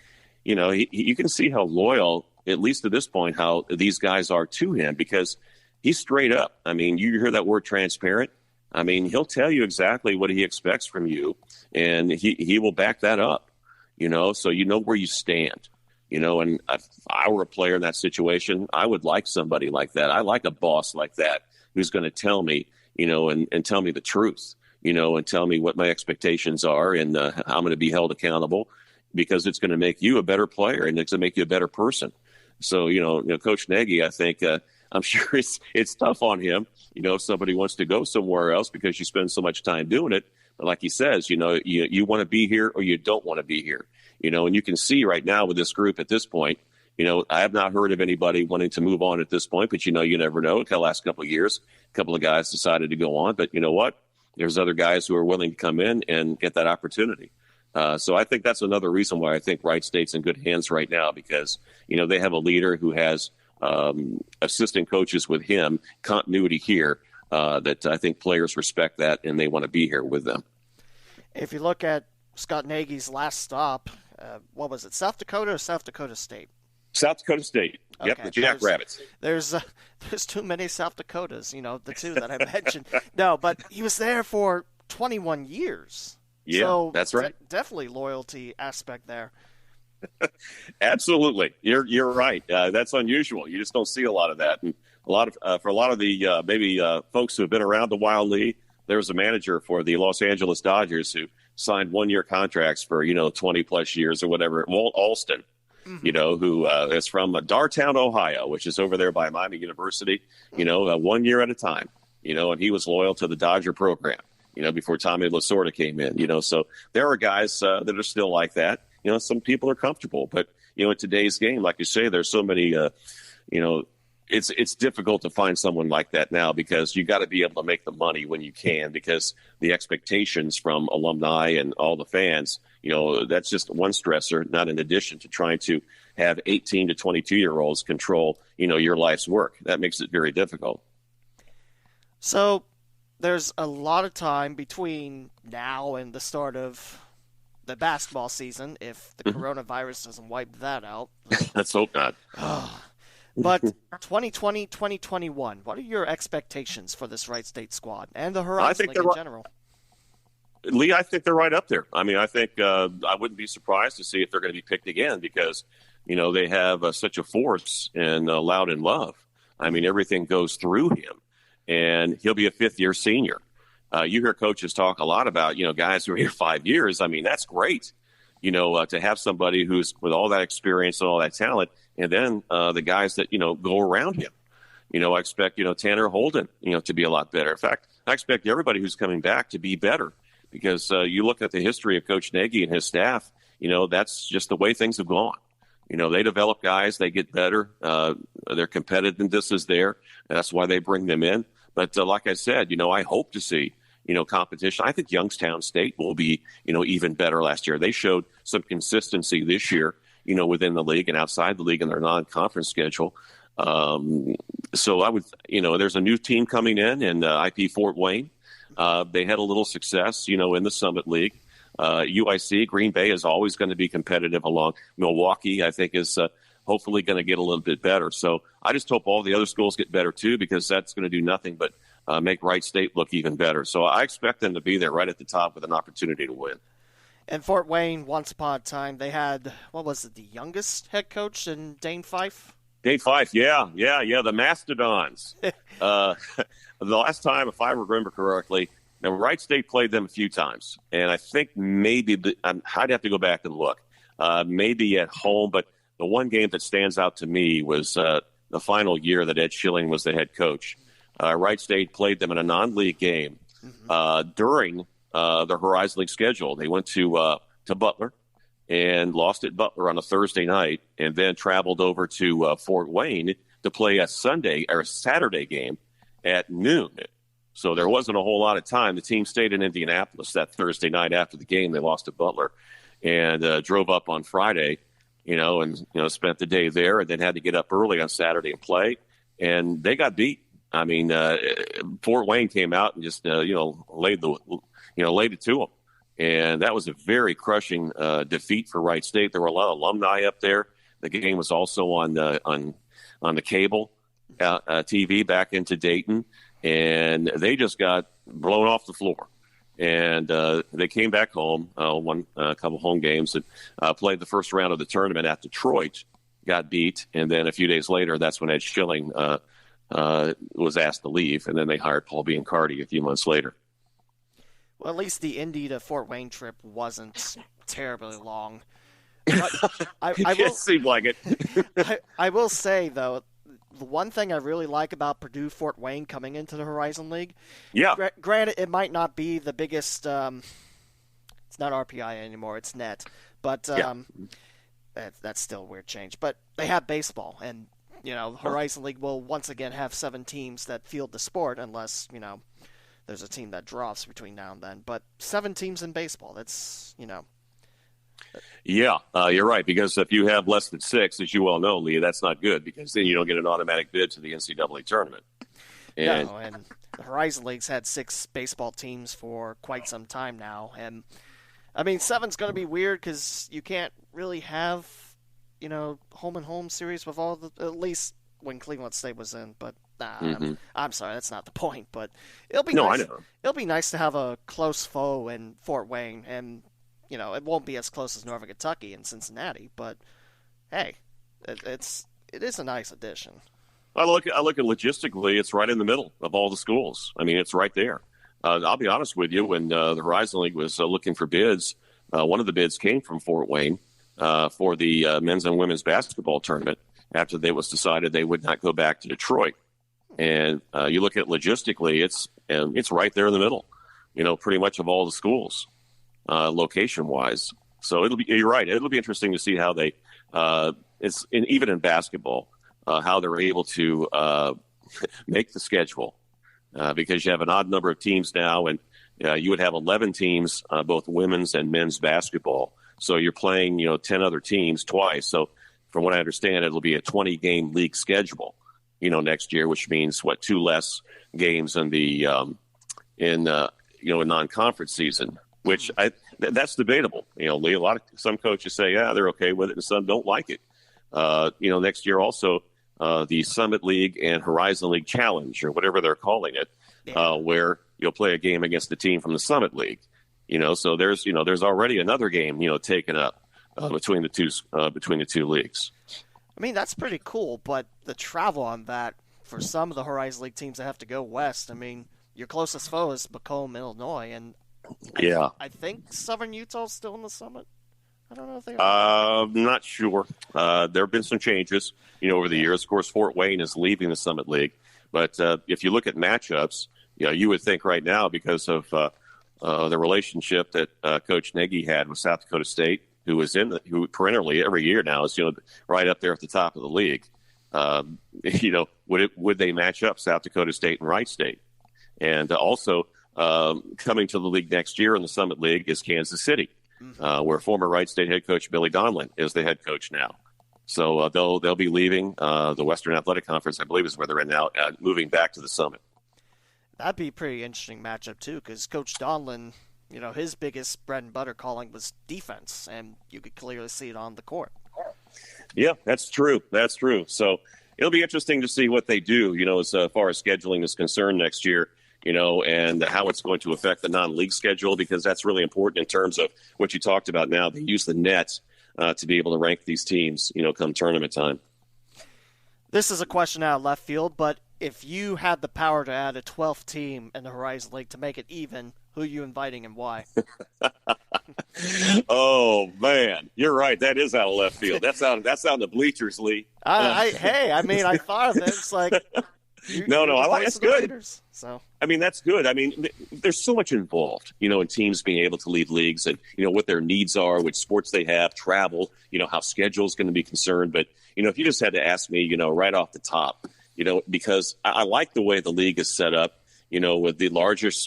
You can see how loyal, at least to this point, how these guys are to him because he's straight up. I mean, you hear that word transparent. I mean, he'll tell you exactly what he expects from you, and he will back that up, so you know where you stand. And if I were a player in that situation, I would like somebody like that. I like a boss like that who's going to tell me, and tell me the truth, and tell me what my expectations are and how I'm going to be held accountable because it's going to make you a better player and it's going to make you a better person. So, Coach Nagy, I think I'm sure it's tough on him, if somebody wants to go somewhere else because you spend so much time doing it. But like he says, you want to be here or you don't want to be here. And you can see right now with this group at this point, I have not heard of anybody wanting to move on at this point, but you never know. The last couple of years, a couple of guys decided to go on, but you know what? There's other guys who are willing to come in and get that opportunity. So I think that's another reason why I think Wright State's in good hands right now because, they have a leader who has assistant coaches with him, continuity here, that I think players respect that and they want to be here with them. If you look at Scott Nagy's last stop, what was it, South Dakota or South Dakota State? South Dakota State. Okay. Yep, the Jackrabbits. There's too many South Dakotas, the two that I mentioned. No, but he was there for 21 years. Yeah, so that's right. Definitely loyalty aspect there. Absolutely, you're right. That's unusual. You just don't see a lot of that. And for a lot of the folks who have been around the Wild League, there was a manager for the Los Angeles Dodgers who signed 1-year contracts for 20 plus years or whatever. Walt Alston, who is from Dartown, Ohio, which is over there by Miami University. 1 year at a time. And he was loyal to the Dodger program. Before Tommy Lasorda came in. So there are guys that are still like that. Some people are comfortable, but in today's game, like you say, there's so many. It's difficult to find someone like that now because you got to be able to make the money when you can because the expectations from alumni and all the fans, that's just one stressor, not in addition to trying to have 18 to 22-year-olds control, your life's work. That makes it very difficult. So there's a lot of time between now and the start of the basketball season if the coronavirus doesn't wipe that out. Let's hope not. But 2020, 2021, what are your expectations for this Wright State squad and the Horizon League in general? Lee, I think they're right up there. I mean, I think I wouldn't be surprised to see if they're going to be picked again because, they have such a force in Loud and Love. I mean, everything goes through him, and he'll be a fifth-year senior. You hear coaches talk a lot about, guys who are here 5 years. I mean, that's great, to have somebody who's with all that experience and all that talent. And then the guys that, go around him. I expect, Tanner Holden, to be a lot better. In fact, I expect everybody who's coming back to be better because you look at the history of Coach Nagy and his staff, that's just the way things have gone. They develop guys, they get better. Their competitiveness is there. That's why they bring them in. But like I said, I hope to see, competition. I think Youngstown State will be, even better last year. They showed some consistency this year, within the league and outside the league in their non-conference schedule. So I would, there's a new team coming in IP Fort Wayne. They had a little success, in the Summit League. UIC, Green Bay is always going to be competitive along. Milwaukee, I think, is hopefully going to get a little bit better. So I just hope all the other schools get better too, because that's going to do nothing but make Wright State look even better. So I expect them to be there right at the top with an opportunity to win. And Fort Wayne, once upon a time, they had, what was it, the youngest head coach in Dane Fife? Dane Fife, yeah, the Mastodons. The last time, if I remember correctly, now Wright State played them a few times, and I think maybe I'd have to go back and look. Maybe at home, but the one game that stands out to me was the final year that Ed Schilling was the head coach. Wright State played them in a non-league game during the Horizon League schedule. They went to Butler and lost at Butler on a Thursday night, and then traveled over to Fort Wayne to play a Saturday game at noon. So there wasn't a whole lot of time. The team stayed in Indianapolis that Thursday night after the game. They lost to Butler. and drove up on Friday, and spent the day there, and then had to get up early on Saturday and play, and they got beat. I mean, Fort Wayne came out and just laid it to them, and that was a very crushing defeat for Wright State. There were a lot of alumni up there. The game was also on the cable TV back into Dayton, and they just got blown off the floor. And they came back home, won a couple home games, and played the first round of the tournament at Detroit, got beat, and then a few days later, that's when Ed Schilling was asked to leave, and then they hired Paul Biancardi a few months later. Well, at least the Indy to Fort Wayne trip wasn't terribly long. It seemed like it. I will say, though, the one thing I really like about Purdue Fort Wayne coming into the Horizon League, granted, it might not be the biggest, it's not RPI anymore, it's net, but that's still a weird change. But they have baseball, and, the Horizon League will once again have 7 teams that field the sport, unless, there's a team that drops between now and then. But 7 teams in baseball, that's, Yeah, you're right, because if you have less than 6, as you well know, Leah, that's not good, because then you don't get an automatic bid to the NCAA tournament. And the Horizon League's had 6 baseball teams for quite some time now. And, 7's going to be weird because you can't really have, home-and-home series with all at least when Cleveland State was in. But I'm sorry, that's not the point. But it'll be nice. I know. It'll be nice to have a close foe in Fort Wayne, and it won't be as close as Northern Kentucky and Cincinnati, but hey, it is a nice addition. I look at logistically, it's right in the middle of all the schools. It's right there. I'll be honest with you, when the Horizon League was looking for bids, one of the bids came from Fort Wayne for the men's and women's basketball tournament after it was decided they would not go back to Detroit. And you look at it logistically, it's right there in the middle, pretty much of all the schools. Location-wise, so you're right. It'll be interesting to see how they, even in basketball, how they're able to make the schedule, because you have an odd number of teams now, and you would have 11 teams, both women's and men's basketball. So you're playing, 10 other teams twice. So from what I understand, it'll be a 20-game league schedule, next year, which means 2 less games in the in non-conference season. Which that's debatable. Lee, some coaches say, they're okay with it, and some don't like it. Next year also the Summit League and Horizon League Challenge, or whatever they're calling it, where you'll play a game against the team from the Summit League. So there's already another game taken up between the two leagues. That's pretty cool, but the travel on that for some of the Horizon League teams that have to go west. Your closest foe is Macomb, Illinois, and I think Southern Utah's still in the Summit. I don't know if they are. I'm not sure. There have been some changes, over the years. Of course, Fort Wayne is leaving the Summit League. But if you look at matchups, you would think right now, because of the relationship that Coach Nagy had with South Dakota State, who perennially every year now is right up there at the top of the league. Would they match up, South Dakota State and Wright State? And also, coming to the league next year in the Summit League is Kansas City, where former Wright State head coach Billy Donlin is the head coach now. So they'll be leaving the Western Athletic Conference, I believe is where they're in now, moving back to the Summit. That'd be a pretty interesting matchup too, because Coach Donlin, his biggest bread and butter calling was defense, and you could clearly see it on the court. Yeah, that's true. So it'll be interesting to see what they do, as far as scheduling is concerned next year. And how it's going to affect the non-league schedule, because that's really important in terms of what you talked about now. They use the net to be able to rank these teams, come tournament time. This is a question out of left field, but if you had the power to add a 12th team in the Horizon League to make it even, who are you inviting and why? Oh, man. You're right. That is out of left field. That's out of the bleachers, Lee. I thought of it. It's like... I like that's good. Raiders, so. That's good. There's so much involved, in teams being able to lead leagues, and, what their needs are, which sports they have, travel, how schedule is going to be concerned. But, if you just had to ask me, right off the top, because I like the way the league is set up, with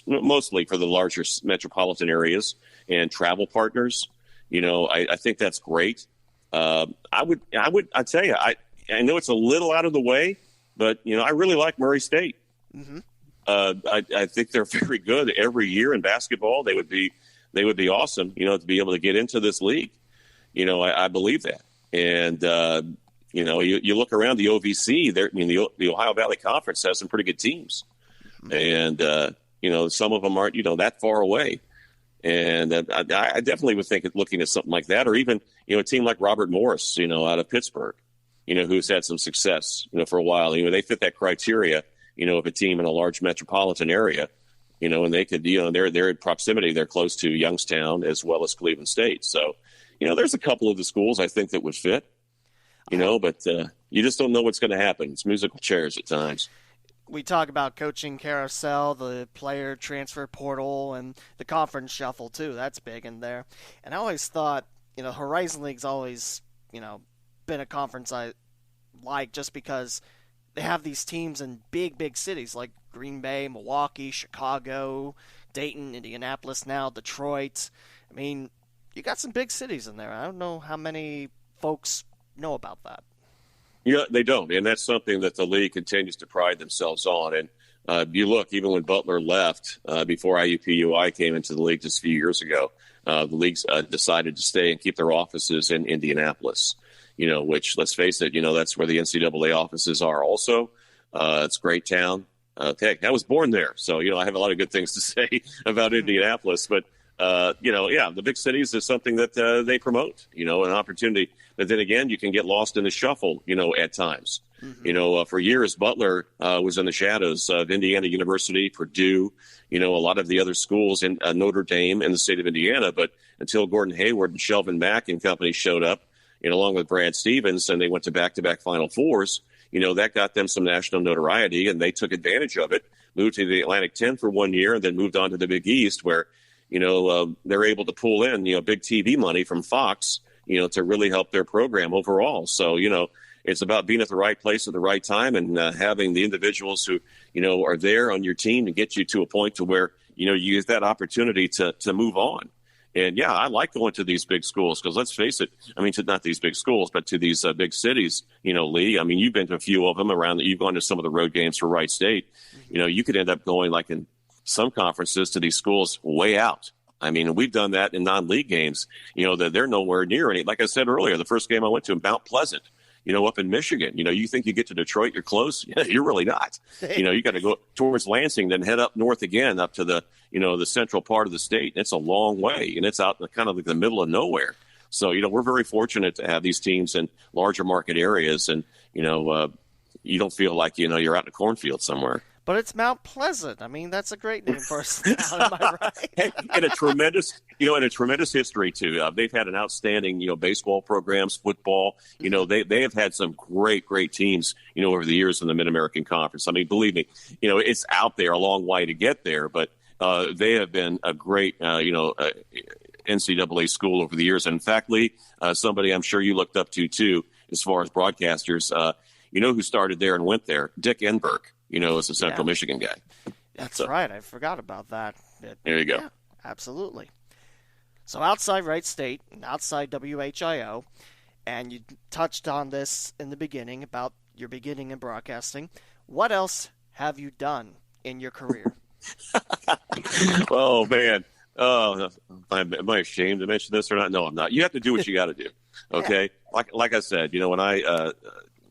mostly for the larger metropolitan areas and travel partners, I think that's great. I'd tell you, I know it's a little out of the way, but, I really like Murray State. Mm-hmm. I think they're very good every year in basketball. They would be awesome, to be able to get into this league. I believe that. And, you look around the OVC there. The Ohio Valley Conference has some pretty good teams, and some of them aren't that far away. And I definitely would think of looking at something like that, or even a team like Robert Morris, out of Pittsburgh, who's had some success, for a while. They fit that criteria, of a team in a large metropolitan area, and they could, they're in proximity, they're close to Youngstown as well as Cleveland State. So, there's a couple of the schools I think that would fit. But you just don't know what's going to happen. It's musical chairs at times. We talk about coaching carousel, the player transfer portal, and the conference shuffle, too. That's big in there. And I always thought, Horizon League's always, been a conference I like just because they have these teams in big, big cities like Green Bay, Milwaukee, Chicago, Dayton, Indianapolis now, Detroit. I mean, you got some big cities in there. I don't know how many folks know about that. Yeah, they don't, and that's something that the league continues to pride themselves on. And you look, even when Butler left, before IUPUI came into the league just a few years ago, the leagues decided to stay and keep their offices in Indianapolis, which, let's face it, that's where the NCAA offices are also. It's a great town. Heck, I was born there, so, I have a lot of good things to say about Indianapolis, but the big cities is something that they promote, an opportunity. But then again, you can get lost in the shuffle, at times. Mm-hmm. For years, Butler was in the shadows of Indiana University, Purdue, a lot of the other schools in Notre Dame in the state of Indiana. But until Gordon Hayward and Shelvin Mack and company showed up, along with Brad Stevens, and they went to back-to-back Final Fours, that got them some national notoriety, and they took advantage of it, moved to the Atlantic 10 for 1 year, and then moved on to the Big East, where they're able to pull in, big TV money from Fox, to really help their program overall. So, it's about being at the right place at the right time and having the individuals who, are there on your team to get you to a point to where, you get that opportunity to move on. And, yeah, I like going to these big schools because let's face it, to not these big schools, but to these big cities, Lee. You've been to a few of them around. You've gone to some of the road games for Wright State. You could end up going like in some conferences to these schools way out. We've done that in non-league games, that they're nowhere near any. Like I said earlier, the first game I went to in Mount Pleasant, up in Michigan, you think you get to Detroit, you're close. You're really not. You got to go towards Lansing, then head up north again, up to the, the central part of the state. It's a long way, and it's out in kind of like the middle of nowhere. So, we're very fortunate to have these teams in larger market areas, and, you don't feel like, you're out in a cornfield somewhere. But it's Mount Pleasant. That's a great name for a town, am I right? And a tremendous history too. They've had an outstanding, baseball programs, football. They have had some great teams, over the years in the Mid-American Conference. Believe me, it's out there a long way to get there, but they have been a great, NCAA school over the years. And in fact, Lee, somebody I'm sure you looked up to too, as far as broadcasters, who started there and went there? Dick Enberg. As a Central Michigan guy. That's right. I forgot about that. There you go. Yeah, absolutely. So outside Wright State and outside WHIO, and you touched on this in the beginning about your beginning in broadcasting, what else have you done in your career? Oh, man. Am I ashamed to mention this or not? No, I'm not. You have to do what you got to do. Okay? Yeah. Like I said, when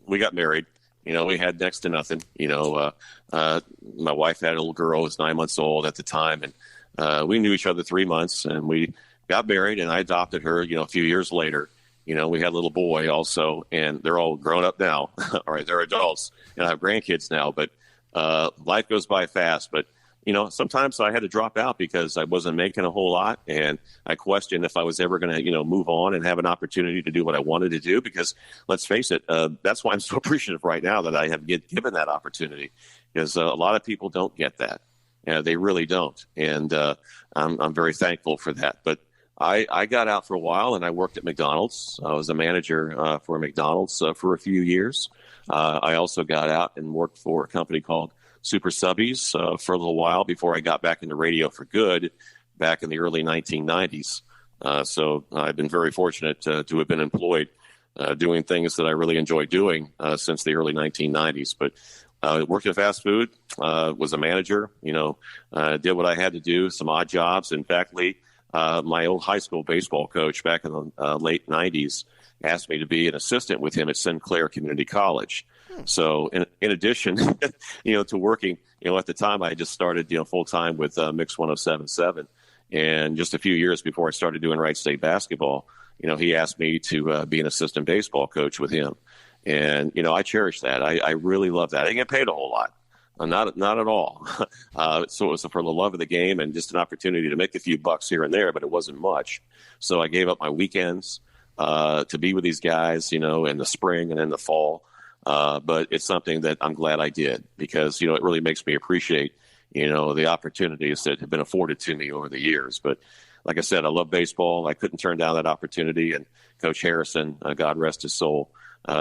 we got married, we had next to nothing. My wife had a little girl who was 9 months old at the time, and we knew each other 3 months, and we got married, and I adopted her, a few years later. We had a little boy also, and they're all grown up now. All right, they're adults, and I have grandkids now, but life goes by fast. But, sometimes I had to drop out because I wasn't making a whole lot, and I questioned if I was ever going to, move on and have an opportunity to do what I wanted to do, because let's face it, that's why I'm so appreciative right now that I have given that opportunity, because a lot of people don't get that. They really don't, and I'm very thankful for that. But I got out for a while, and I worked at McDonald's. I was a manager for McDonald's for a few years. I also got out and worked for a company called Super Subbies for a little while before I got back into radio for good back in the early 1990s. So I've been very fortunate to have been employed doing things that I really enjoy doing since the early 1990s. But worked in fast food, was a manager, did what I had to do, some odd jobs. In fact, Lee, my old high school baseball coach back in the late 90s asked me to be an assistant with him at Sinclair Community College. So in addition, to working, at the time I had just started, full-time with Mix 107.7. And just a few years before I started doing Wright State basketball, he asked me to be an assistant baseball coach with him. And, I cherish that. I really love that. I didn't get paid a whole lot. Not at all. So it was for the love of the game and just an opportunity to make a few bucks here and there, but it wasn't much. So I gave up my weekends to be with these guys, in the spring and in the fall. But it's something that I'm glad I did because, it really makes me appreciate, the opportunities that have been afforded to me over the years. But like I said, I love baseball. I couldn't turn down that opportunity. And Coach Harrison, God rest his soul,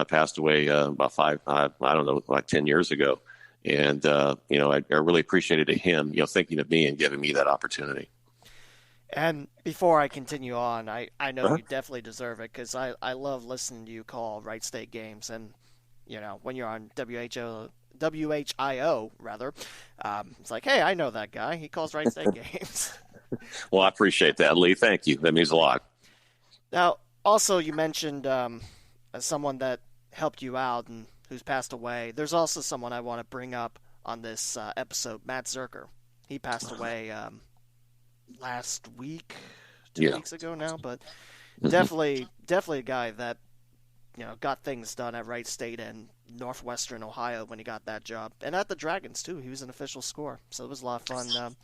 passed away about 10 years ago. And, I really appreciated him, thinking of me and giving me that opportunity. And before I continue on, I know you definitely deserve it because I love listening to you call Wright State games. And, when you're on WHIO, it's like, hey, I know that guy. He calls Wright State games. Well, I appreciate that, Lee. Thank you. That means a lot. Now, also, you mentioned someone that helped you out and who's passed away. There's also someone I want to bring up on this episode, Matt Zerker. He passed away last week, 2 weeks ago now, but definitely a guy that got things done at Wright State and Northwestern Ohio when he got that job, and at the Dragons too. He was an official scorer, so it was a lot of fun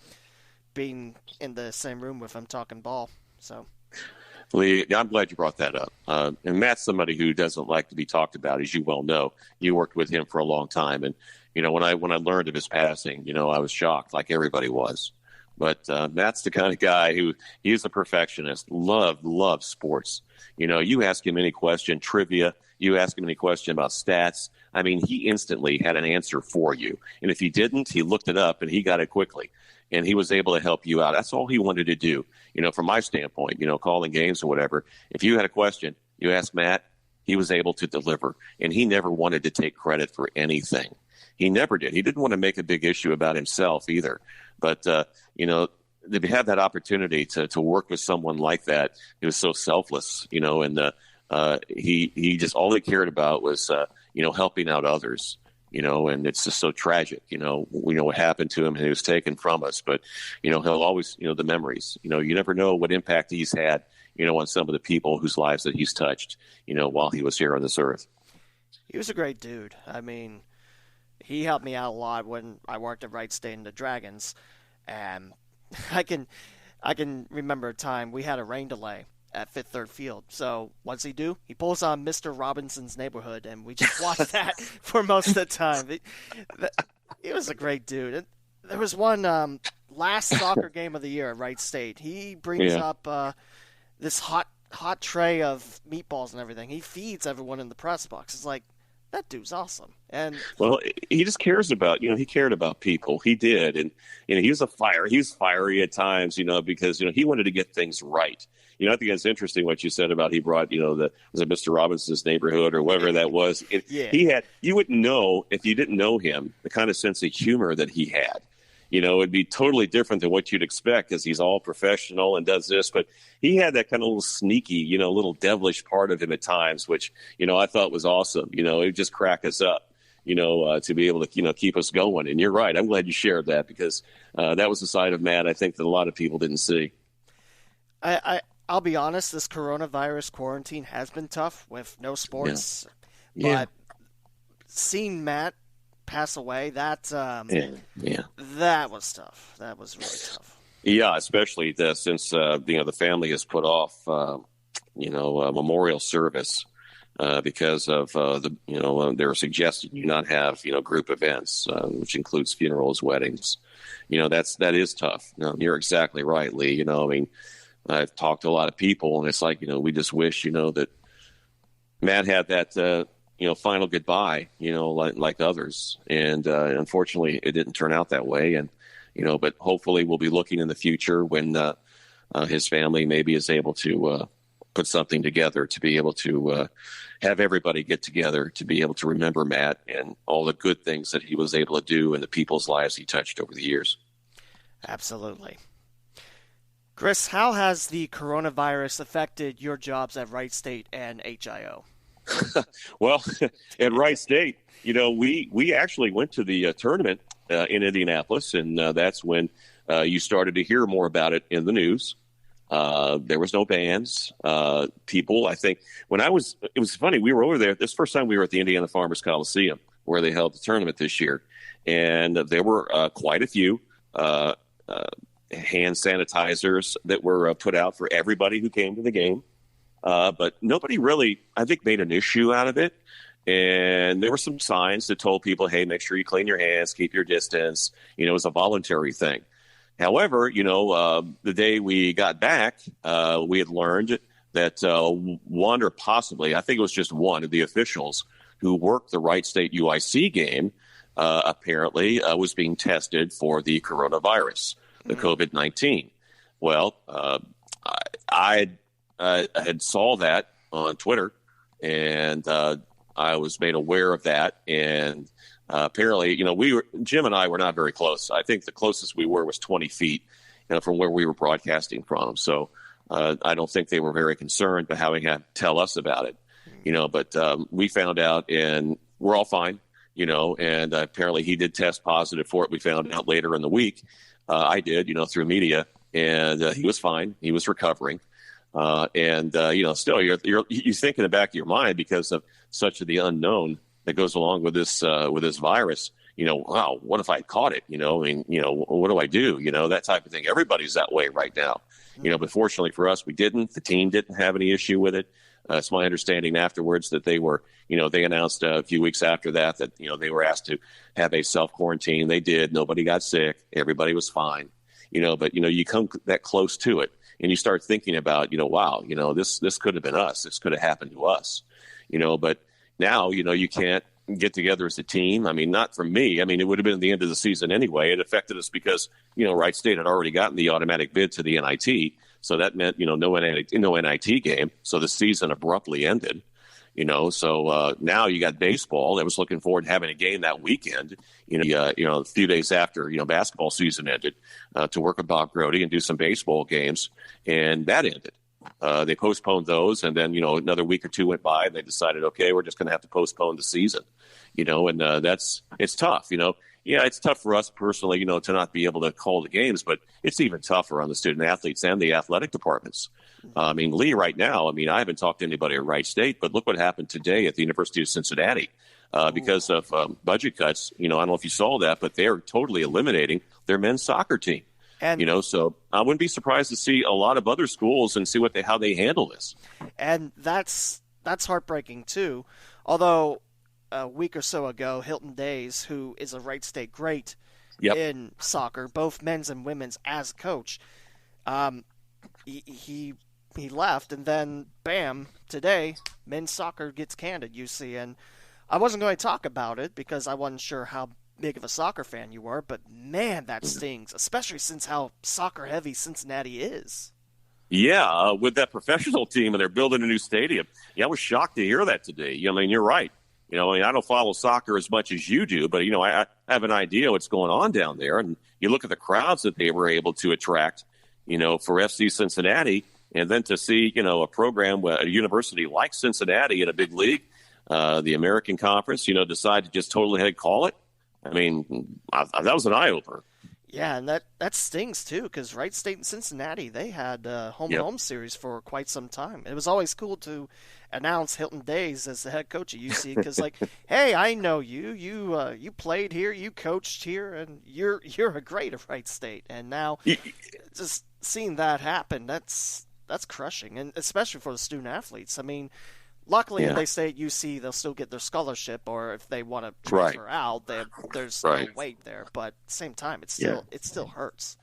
being in the same room with him talking ball. So, Lee, I'm glad you brought that up. And Matt's somebody who doesn't like to be talked about, as you well know. You worked with him for a long time, and when I learned of his passing, I was shocked, like everybody was. But Matt's the kind of guy who he's a perfectionist. Loves sports. You ask him any question, trivia. You ask him any question about stats. I mean, he instantly had an answer for you. And if he didn't, he looked it up and he got it quickly. And he was able to help you out. That's all he wanted to do. From my standpoint, calling games or whatever, if you had a question, you asked Matt, he was able to deliver. And he never wanted to take credit for anything. He never did. He didn't want to make a big issue about himself either. But, to have that opportunity to work with someone like that, he was so selfless, and he just, all he cared about was, helping out others. And it's just so tragic, we know what happened to him and he was taken from us, but, he'll always, the memories, you never know what impact he's had, on some of the people whose lives that he's touched, while he was here on this earth. He was a great dude. I mean, he helped me out a lot when I worked at Wright State and the Dragons. And I can remember a time we had a rain delay at Fifth Third Field. So what's he do? He pulls on Mr. Robinson's Neighborhood, and we just watched that for most of the time. He was a great dude. And there was one last soccer game of the year at Wright State. He brings up this hot tray of meatballs and everything. He feeds everyone in the press box. It's like, that dude's awesome. And well, he just cares about, he cared about people. He did. And, he was fiery at times, because, he wanted to get things right. I think it's interesting what you said about he brought, was it Mr. Robinson's Neighborhood or whatever that was. You wouldn't know if you didn't know him, the kind of sense of humor that he had. It'd be totally different than what you'd expect because he's all professional and does this. But he had that kind of little sneaky, little devilish part of him at times, which, I thought was awesome. It would just crack us up, to be able to, keep us going. And you're right. I'm glad you shared that because that was the side of Matt I think that a lot of people didn't see. I'll be honest, this coronavirus quarantine has been tough with no sports. But seeing Matt pass away, that was tough. That was really tough. Yeah, especially since the family has put off a memorial service because of they're suggesting you not have group events, which includes funerals, weddings. That is tough. You're exactly right, Lee. I've talked to a lot of people, and it's like we just wish that Matt had that. Final goodbye, like others. And unfortunately, it didn't turn out that way. And, but hopefully we'll be looking in the future when his family maybe is able to put something together to be able to have everybody get together to be able to remember Matt and all the good things that he was able to do and the people's lives he touched over the years. Absolutely. Chris, how has the coronavirus affected your jobs at Wright State and HIO? Well, at Wright State, we actually went to the tournament in Indianapolis, and that's when you started to hear more about it in the news. There was no bans. People, I think, it was funny. We were over there. This first time we were at the Indiana Farmers Coliseum where they held the tournament this year. And there were quite a few hand sanitizers that were put out for everybody who came to the game. But nobody really, I think, made an issue out of it. And there were some signs that told people, hey, make sure you clean your hands, keep your distance. It was a voluntary thing. However, the day we got back, we had learned that one or possibly, I think it was just one of the officials who worked the Wright State UIC game apparently was being tested for the coronavirus, the COVID-19. Well, I had saw that on Twitter, and I was made aware of that. And apparently, Jim and I were not very close. I think the closest we were was 20 feet from where we were broadcasting from. So I don't think they were very concerned about having to tell us about it, but we found out and we're all fine, and apparently he did test positive for it. We found out later in the week. I did, through media, and he was fine. He was recovering. Still you think in the back of your mind because of such of the unknown that goes along with this virus, wow, what if I caught it? What do I do? That type of thing. Everybody's that way right now, but fortunately for us, we didn't. The team didn't have any issue with it. It's my understanding afterwards that they were, they announced a few weeks after that they were asked to have a self-quarantine. They did. Nobody got sick. Everybody was fine, but, you come that close to it and you start thinking about, wow, this could have been us. This could have happened to us, but now, you can't get together as a team. I mean, not for me. I mean, it would have been the end of the season anyway. It affected us because, Wright State had already gotten the automatic bid to the NIT. So that meant, no NIT game. So the season abruptly ended, so now you got baseball that was looking forward to having a game that weekend, a few days after, basketball season ended to work with Bob Grody and do some baseball games. And that ended. They postponed those, and then another week or two went by, and they decided, okay, we're just going to have to postpone the season, and it's tough, Yeah, it's tough for us personally, to not be able to call the games, but it's even tougher on the student athletes and the athletic departments. I mean, Lee, right now, I haven't talked to anybody at Wright State, but look what happened today at the University of Cincinnati because of budget cuts. I don't know if you saw that, but they're totally eliminating their men's soccer team. And, so I wouldn't be surprised to see a lot of other schools and see how they handle this. And that's heartbreaking too. Although a week or so ago, Hilton Days, who is a Wright State great in soccer, both men's and women's, as coach, he left, and then bam, today men's soccer gets canned at UC. And I wasn't going to talk about it because I wasn't sure how big of a soccer fan you were, but man, that stings, especially since how soccer heavy Cincinnati is. Yeah, with that professional team, and they're building a new stadium. Yeah, I was shocked to hear that today. You're right. I don't follow soccer as much as you do, but I have an idea what's going on down there. And you look at the crowds that they were able to attract, for FC Cincinnati, and then to see a program, a university like Cincinnati in a big league, the American Conference, decide to just totally call it. I mean, that was an eye-opener. Yeah, and that stings, too, because Wright State and Cincinnati, they had home-and-home series for quite some time. It was always cool to announce Hilton Days as the head coach at UC because, hey, I know you. You played here, you coached here, and you're a great at Wright State. And now just seeing that happen, that's crushing, and especially for the student-athletes. I mean, luckily, if they stay at UC, they'll still get their scholarship, or if they want to transfer out, there's no wait there. But at the same time, it still hurts.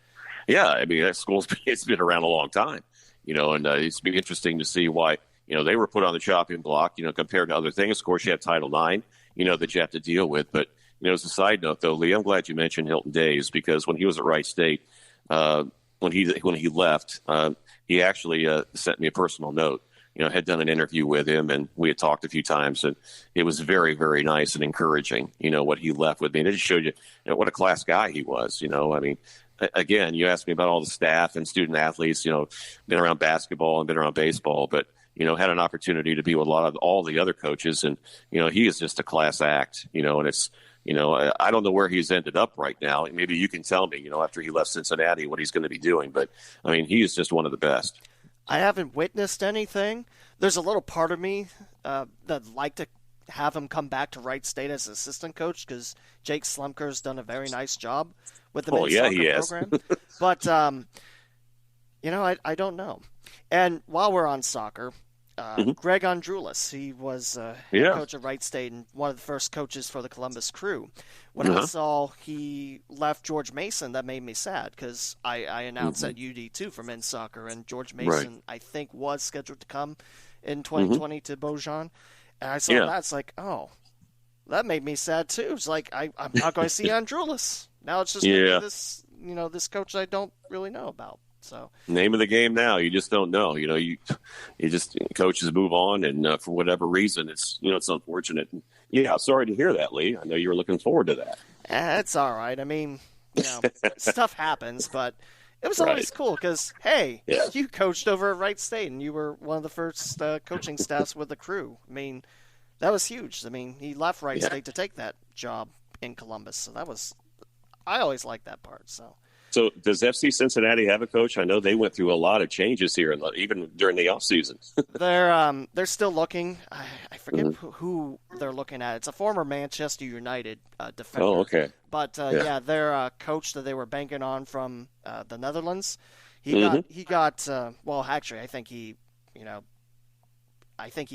Yeah, I mean, that school's it's been around a long time, and it's been interesting to see why, they were put on the chopping block, compared to other things. Of course, you have Title IX, that you have to deal with. But, as a side note, though, Lee, I'm glad you mentioned Hilton Days because when he was at Wright State, when he left, he actually sent me a personal note. Had done an interview with him, and we had talked a few times, and it was very, very nice and encouraging, what he left with me. And it just showed you, what a class guy he was, I mean, again, you asked me about all the staff and student athletes, been around basketball and been around baseball, but, had an opportunity to be with a lot of all the other coaches. And, he is just a class act, and it's, I don't know where he's ended up right now. Maybe you can tell me, after he left Cincinnati, what he's going to be doing. But, I mean, he is just one of the best. I haven't witnessed anything. There's a little part of me that'd like to have him come back to Wright State as assistant coach because Jake Slumker's done a very nice job with the men's soccer program. But, I don't know. And while we're on soccer, Greg Andrulis, he was head coach at Wright State and one of the first coaches for the Columbus Crew. When I saw he left George Mason, that made me sad because I announced at UD too for men's soccer, and George Mason, I think, was scheduled to come in 2020 to Beaujon. And I saw that. It's like, oh, that made me sad too. It's like, I'm not going to see Andrulis. Now it's just this, this coach I don't really know about. So name of the game now, you just don't know. You just coaches move on, and for whatever reason, it's it's unfortunate. Yeah, sorry to hear that, Lee. I know you were looking forward to that. It's all right. I mean, stuff happens, but it was always cool because hey, you coached over at Wright State, and you were one of the first coaching staffs with the Crew. I mean, that was huge. I mean, he left Wright State to take that job in Columbus, so I always liked that part. So does FC Cincinnati have a coach? I know they went through a lot of changes here, even during the offseason. They're still looking. I forget who they're looking at. It's a former Manchester United defender. Oh, okay. But their coach that they were banking on from the Netherlands, he got. Well, actually, I think he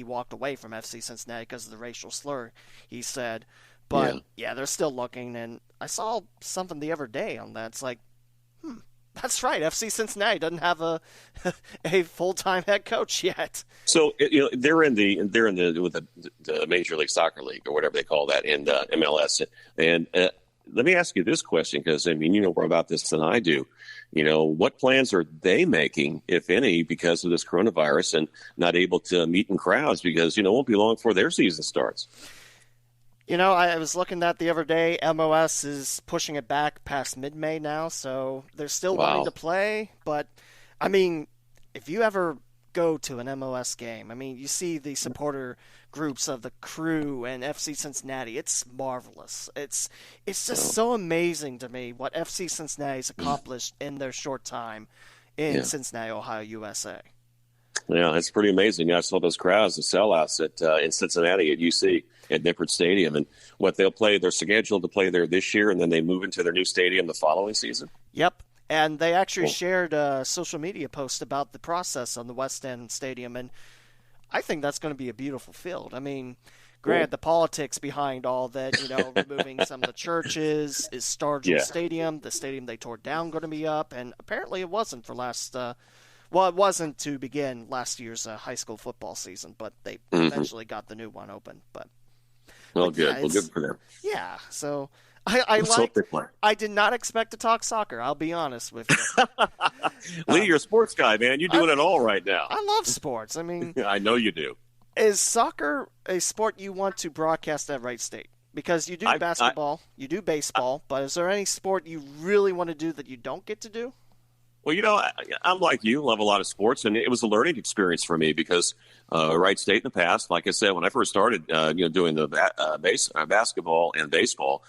walked away from FC Cincinnati because of the racial slur he said. But they're still looking, and I saw something the other day on that. It's like, that's right. FC Cincinnati doesn't have a full-time head coach yet. So they're in the Major League Soccer League or whatever they call that in MLS. And let me ask you this question, because I mean you know more about this than I do. What plans are they making, if any, because of this coronavirus and not able to meet in crowds because it won't be long before their season starts. I was looking at the other day, MOS is pushing it back past mid-May now, so they're still wanting to play. But, I mean, if you ever go to an MOS game, I mean, you see the supporter groups of the Crew and FC Cincinnati. It's marvelous. It's just so amazing to me what FC Cincinnati's accomplished in their short time in Cincinnati, Ohio, USA. Yeah, it's pretty amazing. I saw those crowds, the sellouts in Cincinnati at UC at Nippert Stadium, and what they'll play. They're scheduled to play there this year, and then they move into their new stadium the following season. Yep, and they actually shared a social media post about the process on the West End Stadium, and I think that's going to be a beautiful field. I mean, granted, the politics behind all that, removing some of the churches, is Stargell Stadium, the stadium they tore down, going to be up, and apparently it wasn't for last. Well, it wasn't to begin last year's high school football season, but they eventually got the new one open. But good. Well, good for them. Yeah. So I did not expect to talk soccer. I'll be honest with you. Lee, you're a sports guy, man. You're doing it all right now. I love sports. I mean, I know you do. Is soccer a sport you want to broadcast at Wright State? Because you do basketball, you do baseball, but is there any sport you really want to do that you don't get to do? Well, I'm like you, love a lot of sports, and it was a learning experience for me because Wright State in the past, like I said, when I first started, doing the basketball and baseball,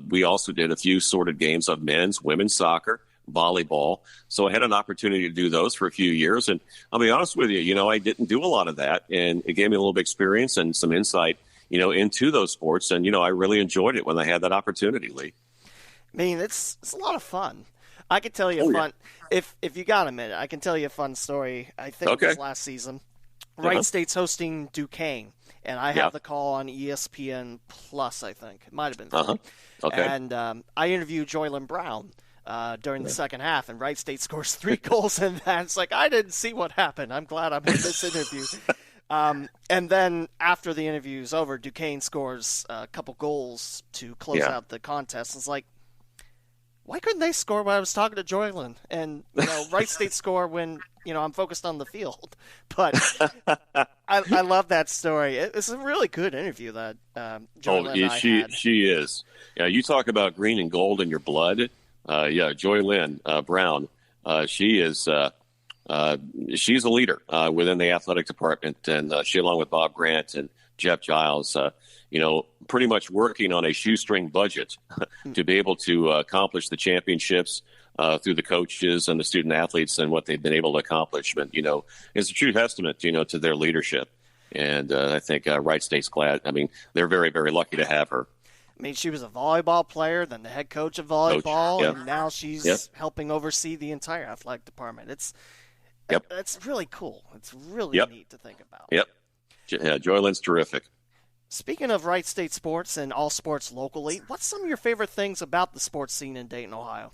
we also did a few sorted games of men's, women's soccer, volleyball. So I had an opportunity to do those for a few years, and I'll be honest with you, I didn't do a lot of that, and it gave me a little bit of experience and some insight, into those sports, and I really enjoyed it when I had that opportunity, Lee. I mean, it's a lot of fun. I could tell you if you got a minute, I can tell you a fun story. I think it was last season. Wright State's hosting Duquesne, and I have the call on ESPN Plus, I think. It might have been. Okay. And I interviewed Joylyn Brown during the second half, and Wright State scores 3 goals in that. It's like, I didn't see what happened. I'm glad I'm in this interview. And then after the interview's over, Duquesne scores a couple goals to close out the contest. It's like, why couldn't they score when I was talking to Joylin? And, Wright State score when, I'm focused on the field. But I love that story. It's a really good interview that Joylin and I had. She is. Yeah, you talk about green and gold in your blood. Joylin Brown, she is she's a leader within the athletic department, and she, along with Bob Grant and Jeff Giles, pretty much working on a shoestring budget to be able to accomplish the championships through the coaches and the student athletes and what they've been able to accomplish. But, it's a true testament, to their leadership. And I think Wright State's glad. I mean, they're very, very lucky to have her. I mean, she was a volleyball player, then the head coach of volleyball, and now she's helping oversee the entire athletic department. It's really cool. It's really neat to think about. Yep. Yeah, Joylin's terrific. Speaking of Wright State sports and all sports locally, what's some of your favorite things about the sports scene in Dayton, Ohio?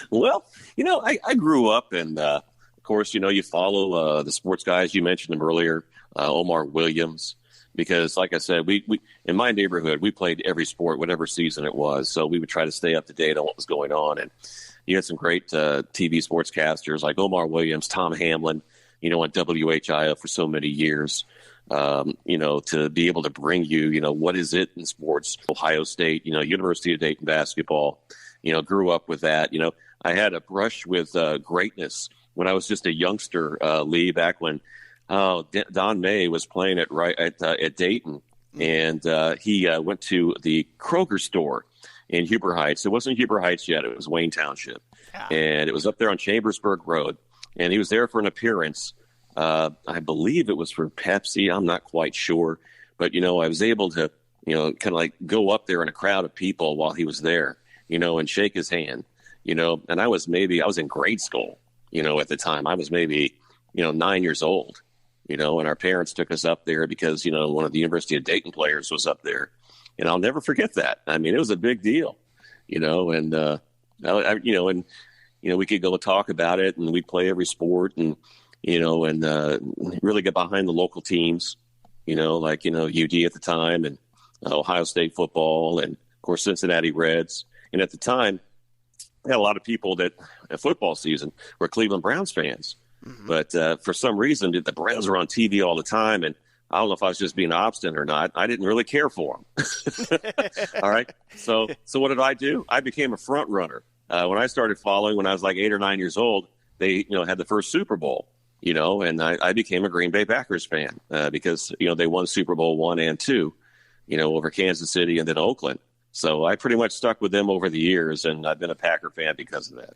Well, I grew up, and of course, you follow the sports guys. You mentioned them earlier, Omar Williams, because like I said, we in my neighborhood, we played every sport, whatever season it was. So we would try to stay up to date on what was going on. And you had some great TV sportscasters like Omar Williams, Tom Hamlin, on WHIO for so many years, to be able to bring you, what is it in sports? Ohio State, University of Dayton basketball, grew up with that. I had a brush with greatness when I was just a youngster, Lee, back when Don May was playing at Dayton, and he went to the Kroger store in Huber Heights. It wasn't Huber Heights yet. It was Wayne Township. And it was up there on Chambersburg Road. And he was there for an appearance. I believe it was for Pepsi. I'm not quite sure. But, I was able to, kind of like go up there in a crowd of people while he was there, and shake his hand, and I was in grade school, at the time. I was maybe, 9 years old, and our parents took us up there because, one of the University of Dayton players was up there. And I'll never forget that. I mean, it was a big deal, and, we could go talk about it, and we'd play every sport and, really get behind the local teams, like, UD at the time, and Ohio State football, and of course, Cincinnati Reds. And at the time, I had a lot of people that at football season were Cleveland Browns fans. Mm-hmm. But for some reason, the Browns were on TV all the time, and I don't know if I was just being obstinate or not. I didn't really care for them. All right. So what did I do? I became a front runner. When I started following, when I was like 8 or 9 years old, they had the first Super Bowl, and I became a Green Bay Packers fan because, they won Super Bowl 1 and 2, over Kansas City and then Oakland. So I pretty much stuck with them over the years, and I've been a Packer fan because of that.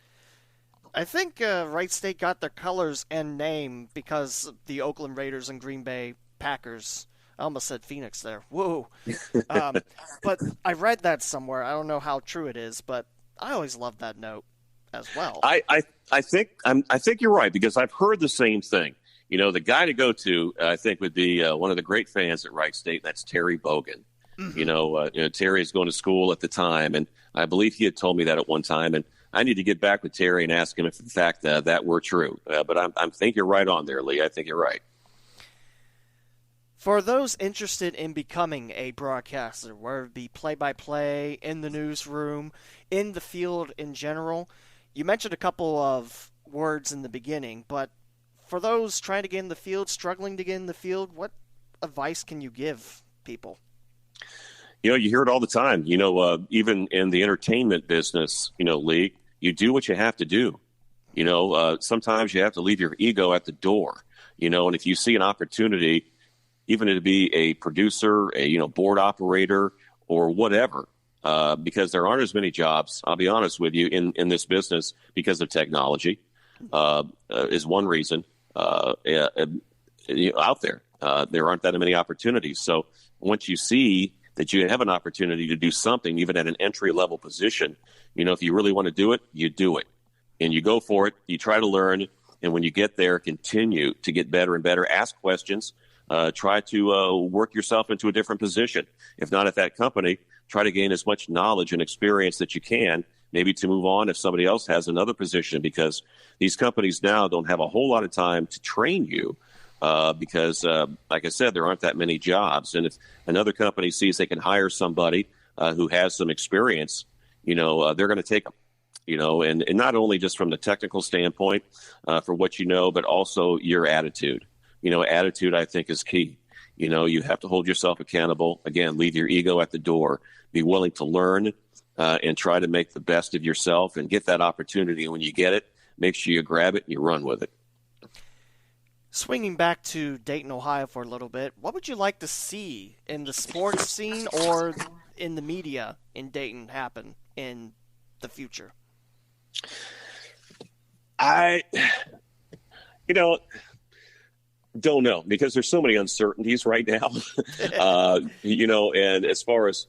I think Wright State got their colors and name because the Oakland Raiders and Green Bay Packers. I almost said Phoenix there. Whoa. But I read that somewhere. I don't know how true it is, but I always loved that note as well. I think you're right, because I've heard the same thing. The guy to go to, I think, would be one of the great fans at Wright State. That's Terry Bogan. Mm-hmm. Terry was going to school at the time, and I believe he had told me that at one time. And I need to get back with Terry and ask him if, in fact, that were true. But I think you're right on there, Lee. I think you're right. For those interested in becoming a broadcaster, whether it be play-by-play, in the newsroom, in the field in general, you mentioned a couple of words in the beginning, but for those trying to get in the field, struggling to get in the field, what advice can you give people? You hear it all the time. Even in the entertainment business, Lee, you do what you have to do. Sometimes you have to leave your ego at the door, and if you see an opportunity, even to be a producer, a board operator, or whatever, because there aren't as many jobs, I'll be honest with you, in this business because of technology, is one reason out there. There aren't that many opportunities. So once you see that you have an opportunity to do something, even at an entry-level position, if you really want to do it, you do it. And you go for it, you try to learn, and when you get there, continue to get better and better, ask questions, try to work yourself into a different position. If not at that company, try to gain as much knowledge and experience that you can, maybe to move on if somebody else has another position, because these companies now don't have a whole lot of time to train you. Because, like I said, there aren't that many jobs. And if another company sees they can hire somebody who has some experience, they're going to take them. And not only just from the technical standpoint for what but also your attitude. Attitude, I think, is key. You have to hold yourself accountable. Again, leave your ego at the door. Be willing to learn and try to make the best of yourself and get that opportunity. And when you get it, make sure you grab it and you run with it. Swinging back to Dayton, Ohio for a little bit, what would you like to see in the sports scene or in the media in Dayton happen in the future? I don't know, because there's so many uncertainties right now. And as far as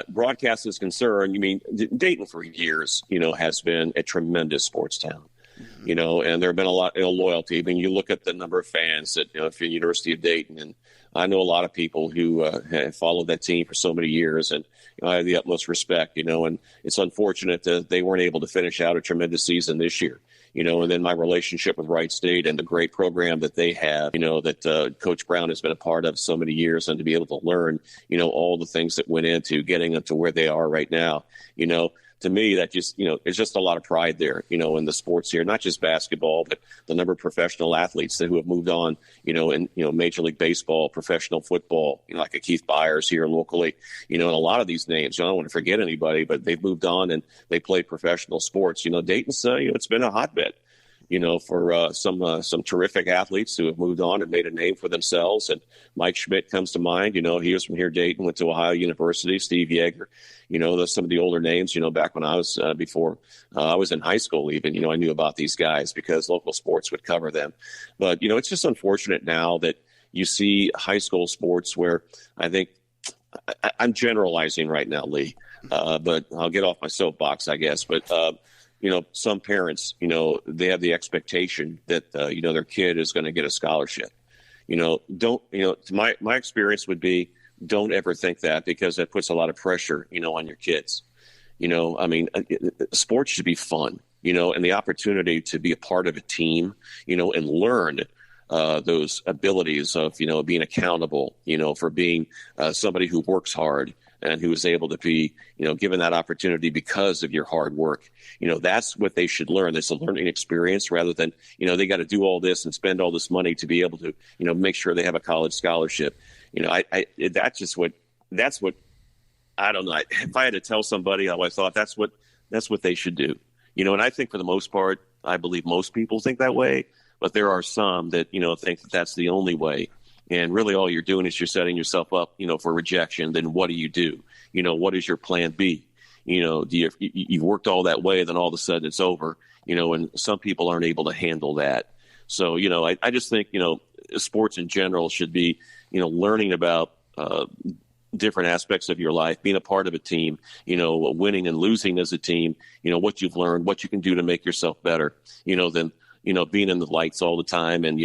broadcast is concerned, Dayton for years, has been a tremendous sports town. And there have been a lot of loyalty. You look at the number of fans at for the University of Dayton, and I know a lot of people who have followed that team for so many years, and I have the utmost respect. And it's unfortunate that they weren't able to finish out a tremendous season this year. And then my relationship with Wright State and the great program that they have, that Coach Brown has been a part of so many years, and to be able to learn, all the things that went into getting them to where they are right now, to me, that just, it's just a lot of pride there, in the sports here, not just basketball, but the number of professional athletes who have moved on, in, Major League Baseball, professional football, like a Keith Byers here locally, and a lot of these names, I don't want to forget anybody, but they've moved on and they play professional sports. Dayton's, it's been a hotbed, for some terrific athletes who have moved on and made a name for themselves. And Mike Schmidt comes to mind. He was from here, Dayton, went to Ohio University. Steve Yeager, those some of the older names. Back when I was before I was in high school, even I knew about these guys because local sports would cover them. But it's just unfortunate now that you see high school sports where I think I'm generalizing right now, Lee, but I'll get off my soapbox, I guess. But some parents, they have the expectation that, their kid is going to get a scholarship. My experience would be, don't ever think that, because that puts a lot of pressure, on your kids. Sports should be fun, and the opportunity to be a part of a team, and learn those abilities of, being accountable, for being somebody who works hard and who is able to be, given that opportunity because of your hard work. That's what they should learn. It's a learning experience rather than, they got to do all this and spend all this money to be able to, make sure they have a college scholarship. That's what, I don't know. If I had to tell somebody how I thought, that's what they should do. And I think for the most part, I believe most people think that way, but there are some that, think that that's the only way. And really all you're doing is you're setting yourself up, for rejection. Then what do you do? What is your plan B? Do you've worked all that way, then all of a sudden it's over, and some people aren't able to handle that. So, I just think, sports in general should be, learning about different aspects of your life, being a part of a team, winning and losing as a team, what you've learned, what you can do to make yourself better, than, being in the lights all the time and,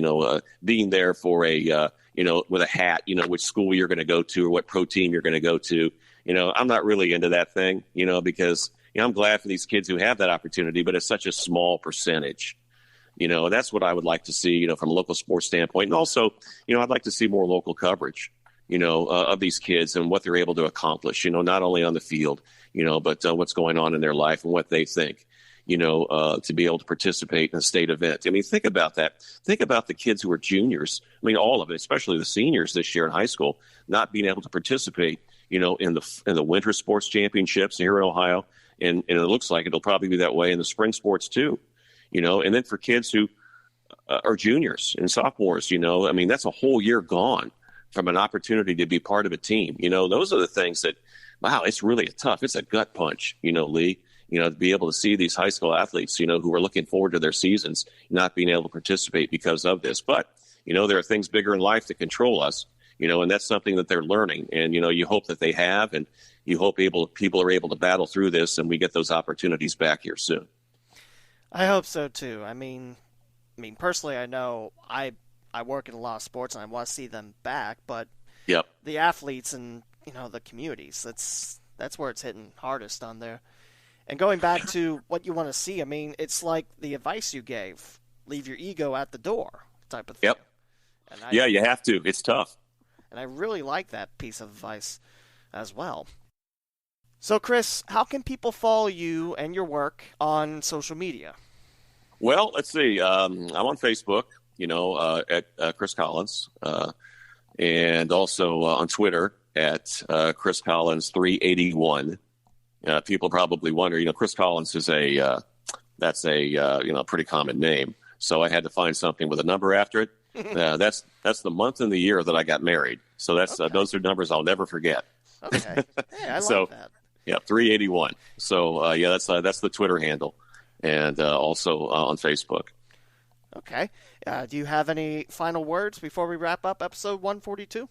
being there for a, with a hat, which school you're going to go to or what pro team you're going to go to. I'm not really into that thing, because, I'm glad for these kids who have that opportunity, but it's such a small percentage. That's what I would like to see, from a local sports standpoint. And also, I'd like to see more local coverage, of these kids and what they're able to accomplish, not only on the field, but what's going on in their life and what they think, to be able to participate in a state event. Think about that. Think about the kids who are juniors. All of it, especially the seniors this year in high school, not being able to participate, in the winter sports championships here in Ohio. And it looks like it'll probably be that way in the spring sports too, and then for kids who are juniors and sophomores, that's a whole year gone from an opportunity to be part of a team. Those are the things that, wow, it's really tough. It's a gut punch, Lee, to be able to see these high school athletes, who are looking forward to their seasons, not being able to participate because of this. But, there are things bigger in life that control us, and that's something that they're learning. And, you hope that they have, and you hope people are able to battle through this and we get those opportunities back here soon. I hope so too. Personally, I know I work in a lot of sports and I want to see them back, but yep. The athletes and, the communities, that's where it's hitting hardest on there. And going back to what you want to see, it's like the advice you gave, leave your ego at the door type of thing. Yep. You have to. It's tough. And I really like that piece of advice as well. So, Chris, how can people follow you and your work on social media? Well, let's see. I'm on Facebook, at Chris Collins, and also on Twitter at Chris Collins 381. People probably wonder, Chris Collins is that's a pretty common name. So I had to find something with a number after it. That's the month and the year that I got married. So those are numbers I'll never forget. Okay, hey, I love that. Yeah, 381. So that's the Twitter handle, and also on Facebook. Okay. Do you have any final words before we wrap up episode 142?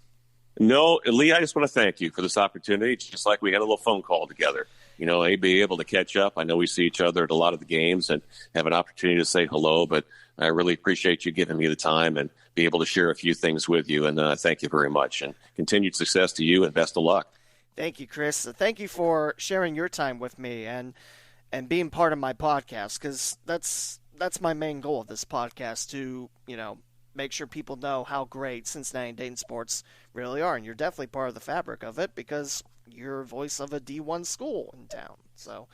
No, Lee, I just want to thank you for this opportunity. It's just like we had a little phone call together. Be able to catch up. I know we see each other at a lot of the games and have an opportunity to say hello, but I really appreciate you giving me the time and be able to share a few things with you. And thank you very much. And continued success to you and best of luck. Thank you, Chris. Thank you for sharing your time with me and being part of my podcast, because that's my main goal of this podcast, to, make sure people know how great Cincinnati and Dayton sports really are. And you're definitely part of the fabric of it because you're a voice of a D1 school in town. So,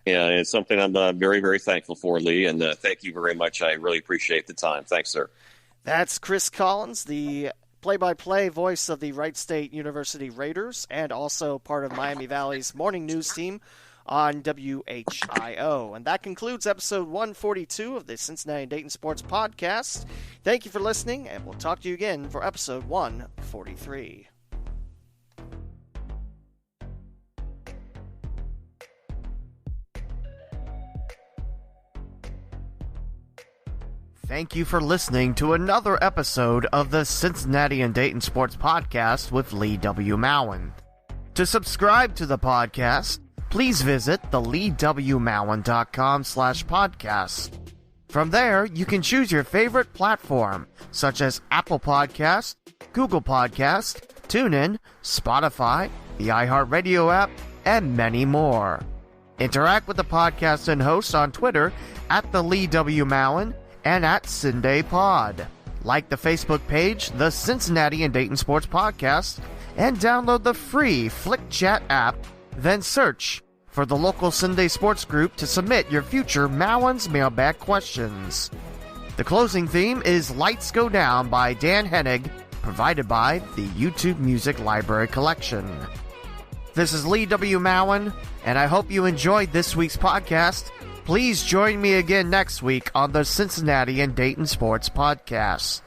yeah, it's something I'm very, very thankful for, Lee. And thank you very much. I really appreciate the time. Thanks, sir. That's Chris Collins, the play-by-play voice of the Wright State University Raiders and also part of Miami Valley's morning news team on WHIO. And that concludes episode 142 of the Cincinnati and Dayton Sports Podcast. Thank you for listening, and we'll talk to you again for episode 143. Thank you for listening to another episode of the Cincinnati and Dayton Sports Podcast with Lee W. Mowen. To subscribe to the podcast, please visit the leewmowen.com/podcast. From there, you can choose your favorite platform, such as Apple Podcast, Google Podcast, TuneIn, Spotify, the iHeartRadio app, and many more. Interact with the podcast and host on Twitter at the Lee W. Mowen and at CinDayPod. Like the Facebook page, the Cincinnati and Dayton Sports Podcast, and download the free Flick Chat app, then search for the local Sunday Sports Group to submit your future Mowen's Mailbag questions. The closing theme is Lights Go Down by Dan Hennig, provided by the YouTube Music Library Collection. This is Lee W. Mowen, and I hope you enjoyed this week's podcast. Please join me again next week on the Cincinnati and Dayton Sports Podcast.